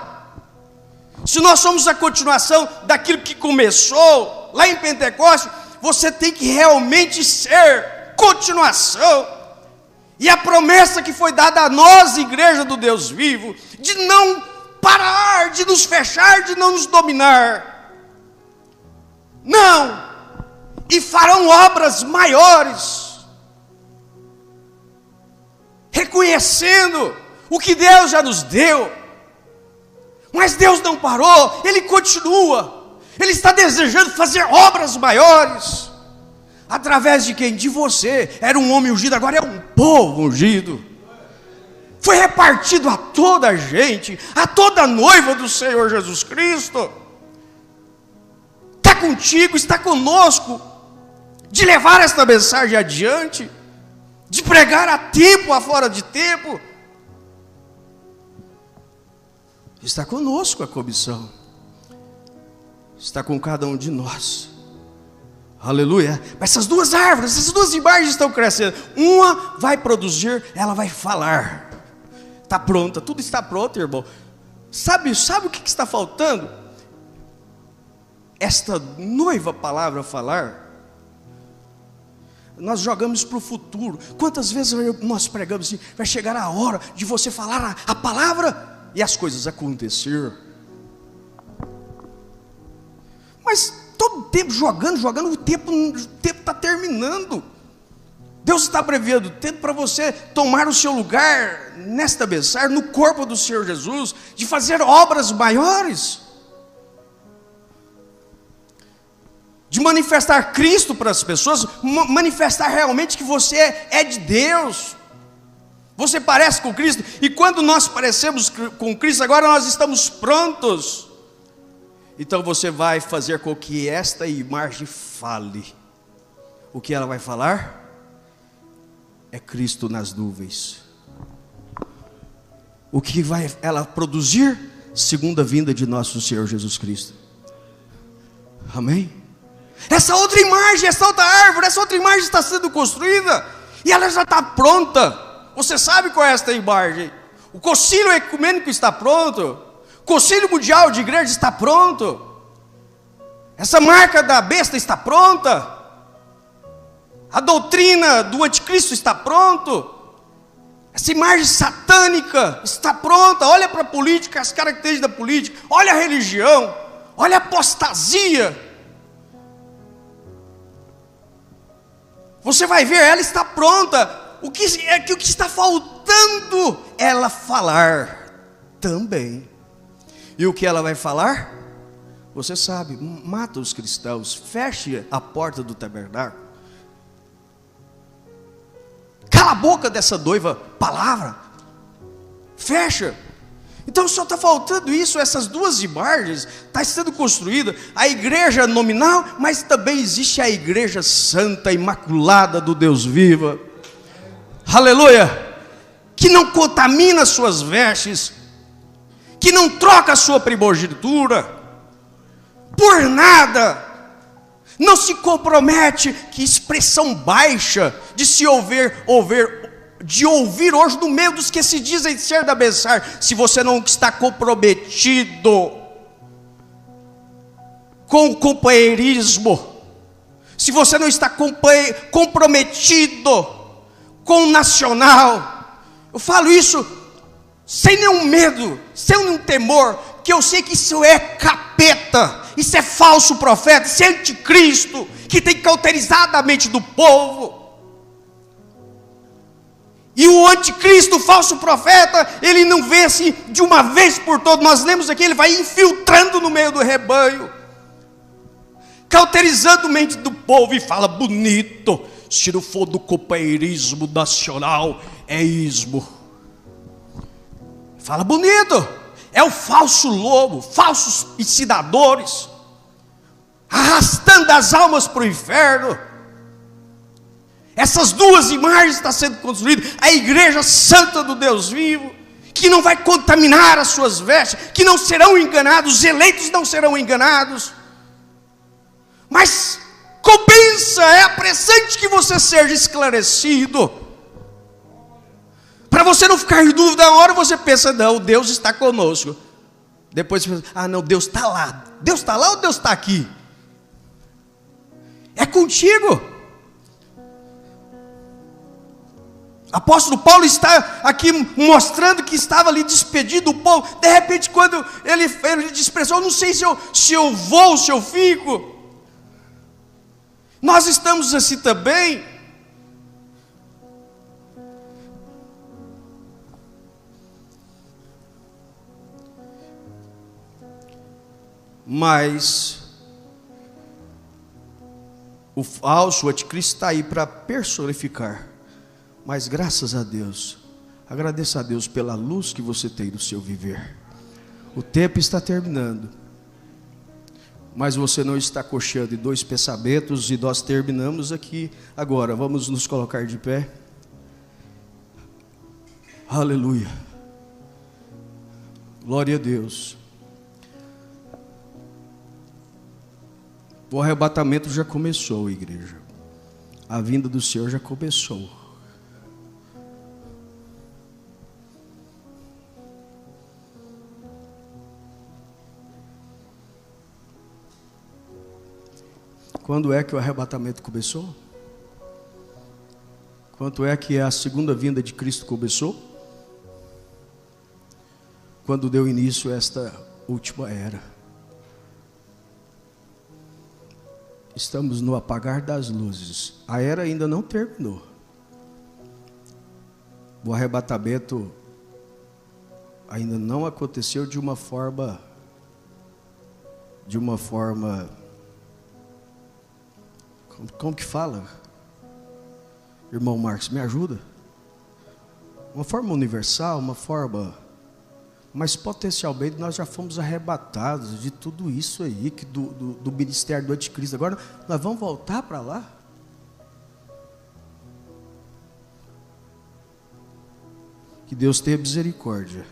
Se nós somos a continuação daquilo que começou lá em Pentecostes, você tem que realmente ser continuação. E a promessa que foi dada a nós, igreja do Deus vivo, de não parar, de nos fechar, de não nos dominar. Não, e farão obras maiores, reconhecendo o que Deus já nos deu. Mas Deus não parou, Ele continua. Ele está desejando fazer obras maiores. Através de quem? De você. Era um homem ungido, agora é um povo ungido. Foi repartido a toda a gente, a toda a noiva do Senhor Jesus Cristo. Está contigo, está conosco, de levar esta mensagem adiante, de pregar a tempo, a fora de tempo. Está conosco a comissão, está com cada um de nós. Aleluia. Mas essas duas árvores, essas duas imagens estão crescendo. Uma vai produzir, ela vai falar. Está pronta, tudo está pronto, irmão. Sabe o que está faltando? Esta noiva palavra falar. Nós jogamos para o futuro. Quantas vezes nós pregamos assim: vai chegar a hora de você falar a palavra e as coisas acontecer. Mas todo tempo jogando, o tempo está terminando. Deus está prevendo tempo para você tomar o seu lugar nesta mensagem, no corpo do Senhor Jesus, de fazer obras maiores, de manifestar Cristo para as pessoas, manifestar realmente que você é de Deus. Você parece com Cristo, e quando nós parecemos com Cristo, agora nós estamos prontos. Então você vai fazer com que esta imagem fale. O que ela vai falar? É Cristo nas nuvens. O que vai ela produzir? Segunda vinda de nosso Senhor Jesus Cristo. Amém? Essa outra imagem, essa outra árvore, essa outra imagem está sendo construída, e ela já está pronta. Você sabe qual é esta imagem? O concílio ecumênico está pronto. O concílio mundial de igreja está pronto. Essa marca da besta está pronta. A doutrina do anticristo está pronto. Essa imagem satânica está pronta. Olha para a política, as características da política. Olha a religião. Olha a apostasia. Você vai ver, ela está pronta. O que está faltando? Ela falar também. E o que ela vai falar? Você sabe, mata os cristãos, feche a porta do tabernáculo. Cala a boca dessa doiva palavra. Fecha. Então só está faltando isso, essas duas imagens. Está sendo construída a igreja nominal, mas também existe a igreja santa, imaculada do Deus vivo. Aleluia. Que não contamina suas vestes, que não troca a sua primogenitura por nada, não se compromete. Que expressão baixa de se ouvir hoje no meio dos que se dizem ser da Bessar. Se você não está comprometido com o companheirismo, se você não está comprometido com o nacional, eu falo isso sem nenhum medo, sem nenhum temor, que eu sei que isso é capeta, isso é falso profeta, isso é anticristo, que tem cauterizado a mente do povo. E o anticristo, o falso profeta, ele não vê assim de uma vez por todas. Nós lemos aqui, ele vai infiltrando no meio do rebanho, cauterizando a mente do povo, e fala bonito. Se não for do companheirismo nacional, é ismo. Fala bonito. É o falso lobo, falsos ensinadores, arrastando as almas para o inferno. Essas duas imagens estão sendo construídas. A igreja santa do Deus vivo, que não vai contaminar as suas vestes, que não serão enganados, os eleitos não serão enganados. Mas compensa, é apressante que você seja esclarecido, para você não ficar em dúvida. Na hora você pensa, não, Deus está conosco. Depois você pensa, ah não, Deus está lá. Deus está lá ou Deus está aqui? É contigo. Apóstolo Paulo está aqui mostrando que estava ali despedido do povo. De repente, quando ele expressou, não sei se eu vou, se eu fico. Nós estamos assim também. Mas o falso, o anticristo está aí para personificar. Mas graças a Deus, agradeça a Deus pela luz que você tem no seu viver. O tempo está terminando, mas você não está cocheando em dois pensamentos, e nós terminamos aqui agora. Vamos nos colocar de pé. Aleluia. Glória a Deus. O arrebatamento já começou, igreja. A vinda do Senhor já começou. Quando é que o arrebatamento começou? Quando é que a segunda vinda de Cristo começou? Quando deu início a esta última era. Estamos no apagar das luzes. A era ainda não terminou. O arrebatamento ainda não aconteceu de uma forma Como que fala? Irmão Marcos, me ajuda? Uma forma universal, uma forma... Mas potencialmente nós já fomos arrebatados de tudo isso aí, do ministério do anticristo. Agora nós vamos voltar para lá? Que Deus tenha misericórdia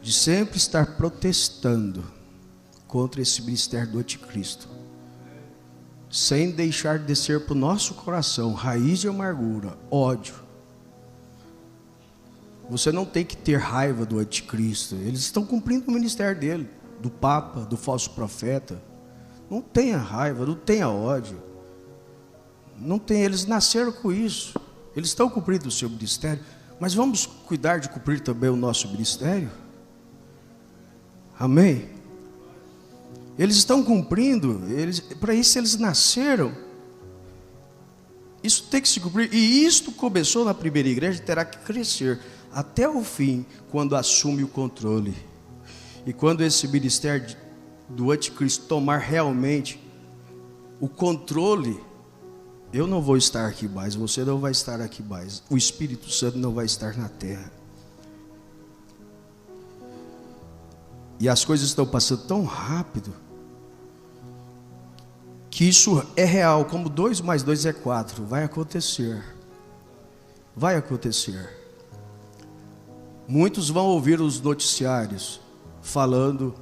de sempre estar protestando contra esse ministério do anticristo, sem deixar descer para o nosso coração raiz de amargura, ódio. Você não tem que ter raiva do anticristo. Eles estão cumprindo o ministério dele, do Papa, do falso profeta. Não tenha raiva, não tenha ódio. Não tem, eles nasceram com isso. Eles estão cumprindo o seu ministério. Mas vamos cuidar de cumprir também o nosso ministério? Amém? Eles estão cumprindo, para isso eles nasceram. Isso tem que se cumprir. E isto começou na primeira igreja, terá que crescer até o fim, quando assume o controle. E quando esse ministério do anticristo tomar realmente o controle, eu não vou estar aqui mais, você não vai estar aqui mais, o Espírito Santo não vai estar na terra. E as coisas estão passando tão rápido, que isso é real, como 2 mais 2 é 4, vai acontecer. Vai acontecer. Muitos vão ouvir os noticiários falando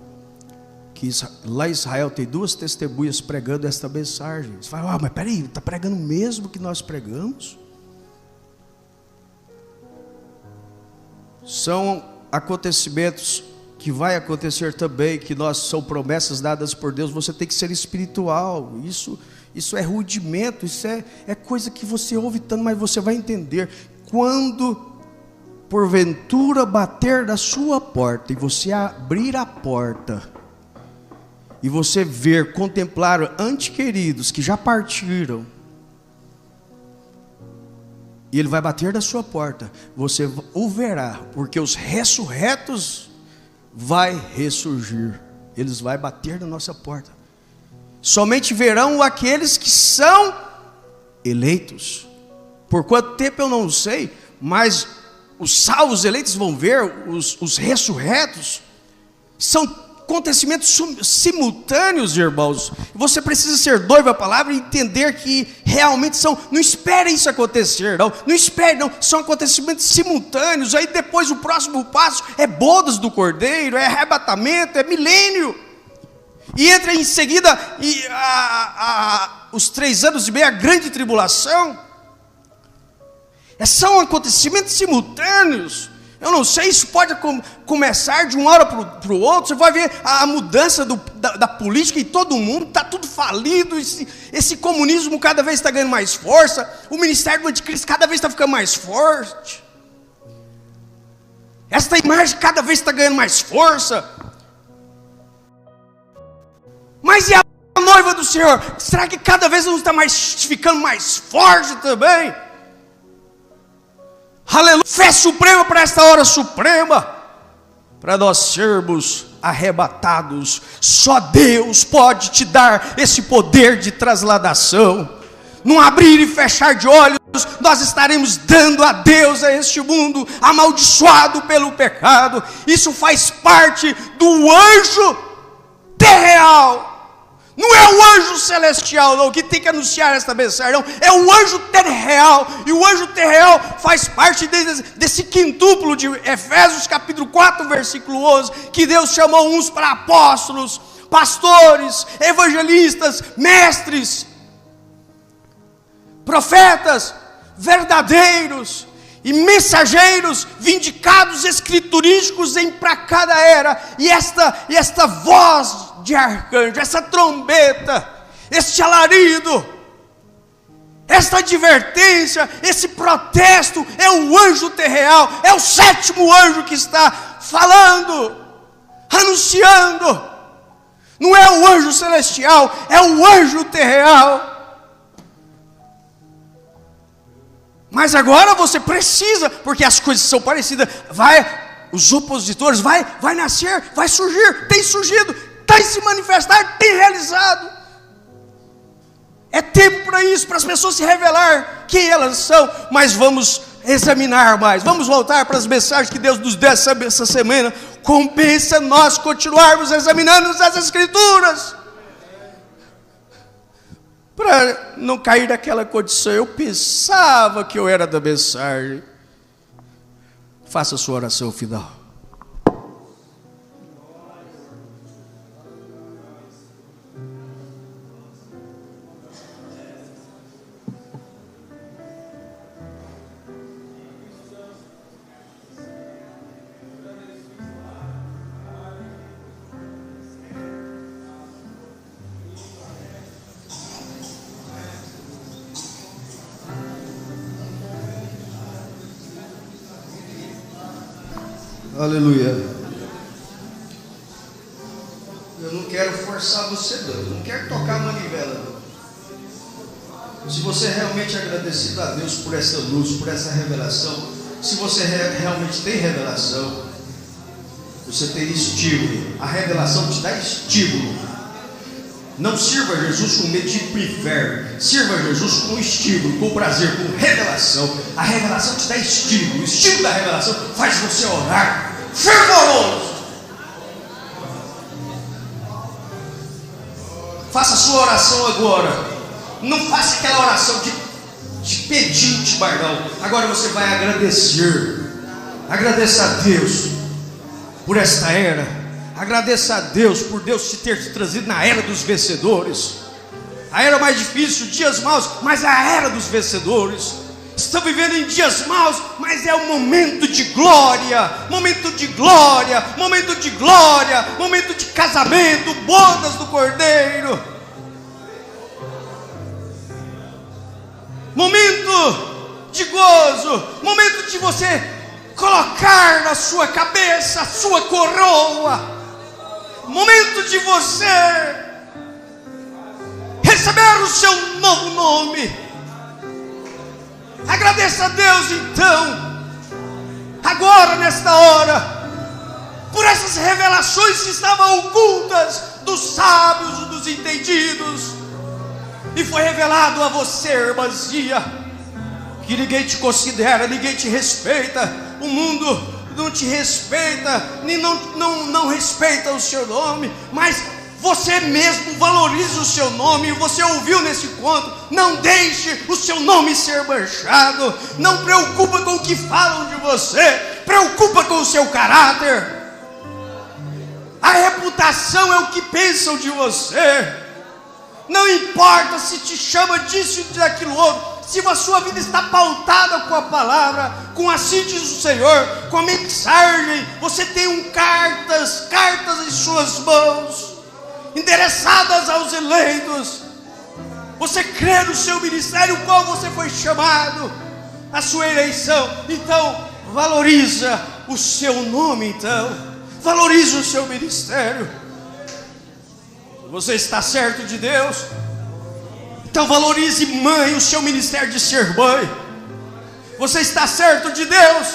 que lá em Israel tem 2 testemunhas pregando esta mensagem. Você fala, mas peraí, está pregando o mesmo que nós pregamos? São acontecimentos que vai acontecer também, que são promessas dadas por Deus. Você tem que ser espiritual. Isso é rudimento, isso é coisa que você ouve tanto, mas você vai entender. Quando porventura bater na sua porta, e você abrir a porta, e você ver, contemplar antequeridos que já partiram, e ele vai bater na sua porta, você o verá, porque os ressurretos vai ressurgir, eles vão bater na nossa porta. Somente verão aqueles que são eleitos. Por quanto tempo eu não sei, mas os salvos eleitos vão ver os ressurretos. São acontecimentos simultâneos, irmãos. Você precisa ser doido da palavra e entender que realmente são. Não espere isso acontecer, não espere, não. São acontecimentos simultâneos. Aí depois o próximo passo é bodas do Cordeiro, é arrebatamento, é milênio. E entra em seguida os 3 anos e meio, a grande tribulação. São acontecimentos simultâneos. Eu não sei, isso pode começar de uma hora para o outro. Você vai ver a mudança da política em todo mundo. Está tudo falido. Esse comunismo cada vez está ganhando mais força. O ministério do anticristo cada vez está ficando mais forte. Esta imagem cada vez está ganhando mais força. Mas e a noiva do Senhor? Será que cada vez não está ficando mais forte também? Aleluia, fé suprema para esta hora suprema, para nós sermos arrebatados. Só Deus pode te dar esse poder de trasladação. Num abrir e fechar de olhos, nós estaremos dando adeus a este mundo amaldiçoado pelo pecado. Isso faz parte do anjo terreal. Não é o anjo celestial não, que tem que anunciar esta mensagem, não. É o anjo terreal. E o anjo terreal faz parte desse quintúplo de Efésios capítulo 4, versículo 11, que Deus chamou uns para apóstolos, pastores, evangelistas, mestres, profetas, verdadeiros e mensageiros vindicados, escriturísticos para cada era. E esta voz de arcanjo, essa trombeta, este alarido, esta advertência, esse protesto, é o anjo terreal, é o 7º anjo que está falando, anunciando. Não é o anjo celestial, é o anjo terreal. Mas agora você precisa, porque as coisas são parecidas, os opositores, vai nascer, vai surgir, tem surgido, tem se manifestado, tem realizado. É tempo para isso, para as pessoas se revelar quem elas são. Mas vamos examinar mais. Vamos voltar para as mensagens que Deus nos deu essa semana. Compensa nós continuarmos examinando as Escrituras, para não cair naquela condição. Eu pensava que eu era da mensagem. Faça a sua oração final. Aleluia. Eu não quero forçar você, não. Eu não quero tocar a manivela, não. Se você é realmente agradecido a Deus por essa luz, por essa revelação, se você realmente tem revelação, você tem estímulo. A revelação te dá estímulo. Não sirva Jesus com medo de ir para o inferno. Sirva Jesus com estímulo, com prazer, com revelação. A revelação te dá estímulo. O estímulo da revelação faz você orar fervoroso. Faça a sua oração agora. Não faça aquela oração de pedinte, Bardão. Agora você vai agradecer. Agradeça a Deus por esta era. Agradeça a Deus por Deus te ter trazido na era dos vencedores. A era mais difícil, dias maus, mas a era dos vencedores. Estão vivendo em dias maus, mas é um momento de glória. Momento de glória, momento de glória, momento de casamento, bodas do Cordeiro. Momento de gozo, momento de você colocar na sua cabeça a sua coroa. Momento de você receber o seu novo nome. Agradeça a Deus então, agora nesta hora, por essas revelações que estavam ocultas dos sábios e dos entendidos, e foi revelado a você, irmãzinha, que ninguém te considera, ninguém te respeita, o mundo não te respeita, nem não respeita o seu nome, mas você mesmo valoriza o seu nome. Você ouviu nesse conto: não deixe o seu nome ser manchado. Não preocupa com o que falam de você, preocupa com o seu caráter. A reputação é o que pensam de você. Não importa se te chama disso e daquilo outro, se a sua vida está pautada com a palavra, com assim diz o Senhor, com a mensagem. Você tem cartas em suas mãos, endereçadas aos eleitos. Você crê no seu ministério, o qual você foi chamado, a sua eleição. Então valoriza o seu nome, valoriza o seu ministério. Você está certo de Deus? Então valorize, mãe, o seu ministério de ser mãe. Você está certo de Deus?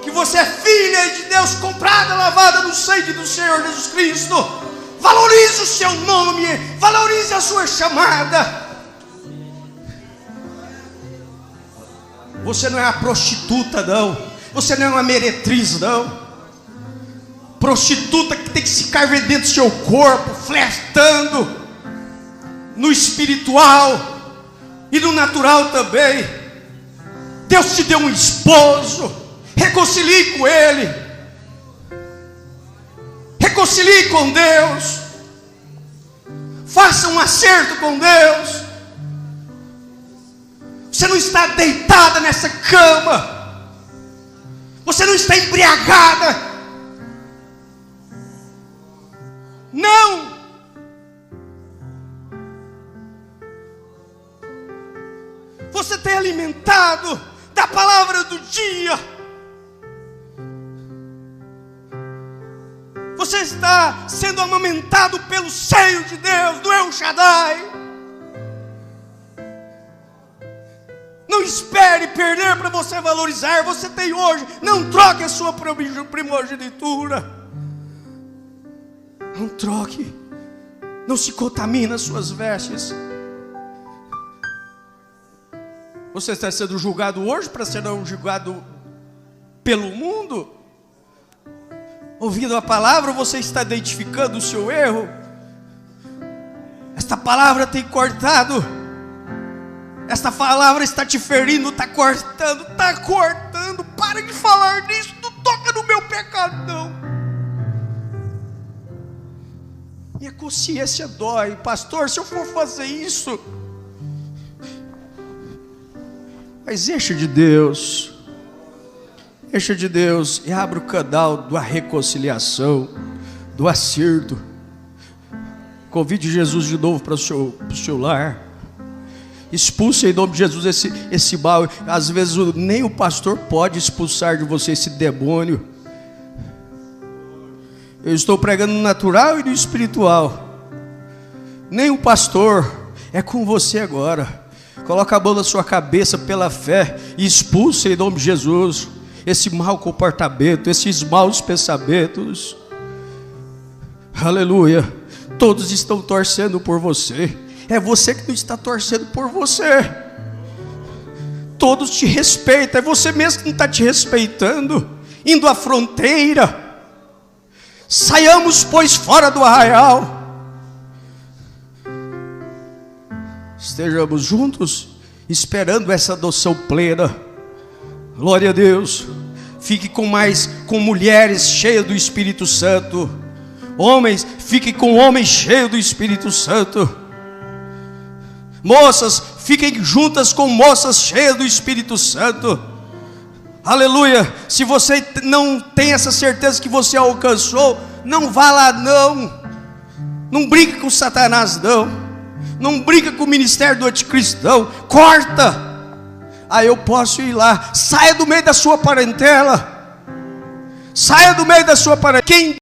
Que você é filha de Deus, comprada, lavada no sangue do Senhor Jesus Cristo. Valorize o seu nome, valorize a sua chamada. Você não é uma prostituta, não. Você não é uma meretriz, não. Prostituta que tem que ficar vendendo seu corpo, flertando no espiritual e no natural também. Deus te deu um esposo, reconcilie com ele, reconcilie com Deus, faça um acerto com Deus. Você não está deitada nessa cama, você não está embriagada, não. Você tem alimentado da palavra do dia. Você está sendo amamentado pelo seio de Deus, do El Shaddai. Não espere perder para você valorizar. Você tem hoje. Não troque a sua primogenitura. Não troque. Não se contamine as suas vestes. Você está sendo julgado hoje para ser julgado pelo mundo? Ouvindo a palavra, você está identificando o seu erro? Esta palavra tem cortado. Esta palavra está te ferindo, está cortando, está cortando. Para de falar nisso, não toca no meu pecado, não. Minha consciência dói, pastor, se eu for fazer isso. Mas encha de Deus. Encha de Deus e abra o canal da reconciliação, do acerto. Convide Jesus de novo para o seu lar. Expulse em nome de Jesus esse mal. Às vezes nem o pastor pode expulsar de você esse demônio. Eu estou pregando no natural e no espiritual. Nem o pastor. É com você agora. Coloca a mão na sua cabeça pela fé e expulse em nome de Jesus esse mau comportamento, esses maus pensamentos. Aleluia. Todos estão torcendo por você. É você que não está torcendo por você. Todos te respeitam. É você mesmo que não está te respeitando. Indo à fronteira. Saiamos, pois, fora do arraial. Estejamos juntos, esperando essa adoção plena. Glória a Deus. Fique com mulheres cheias do Espírito Santo. Homens, fique com homens cheios do Espírito Santo. Moças, fiquem juntas com moças cheias do Espírito Santo. Aleluia. Se você não tem essa certeza que você alcançou, não vá lá não. Não brinque com Satanás não. Não brinca com o ministério do anticristo não. Corta. Eu posso ir lá. Saia do meio da sua parentela. Saia do meio da sua parentela. Quem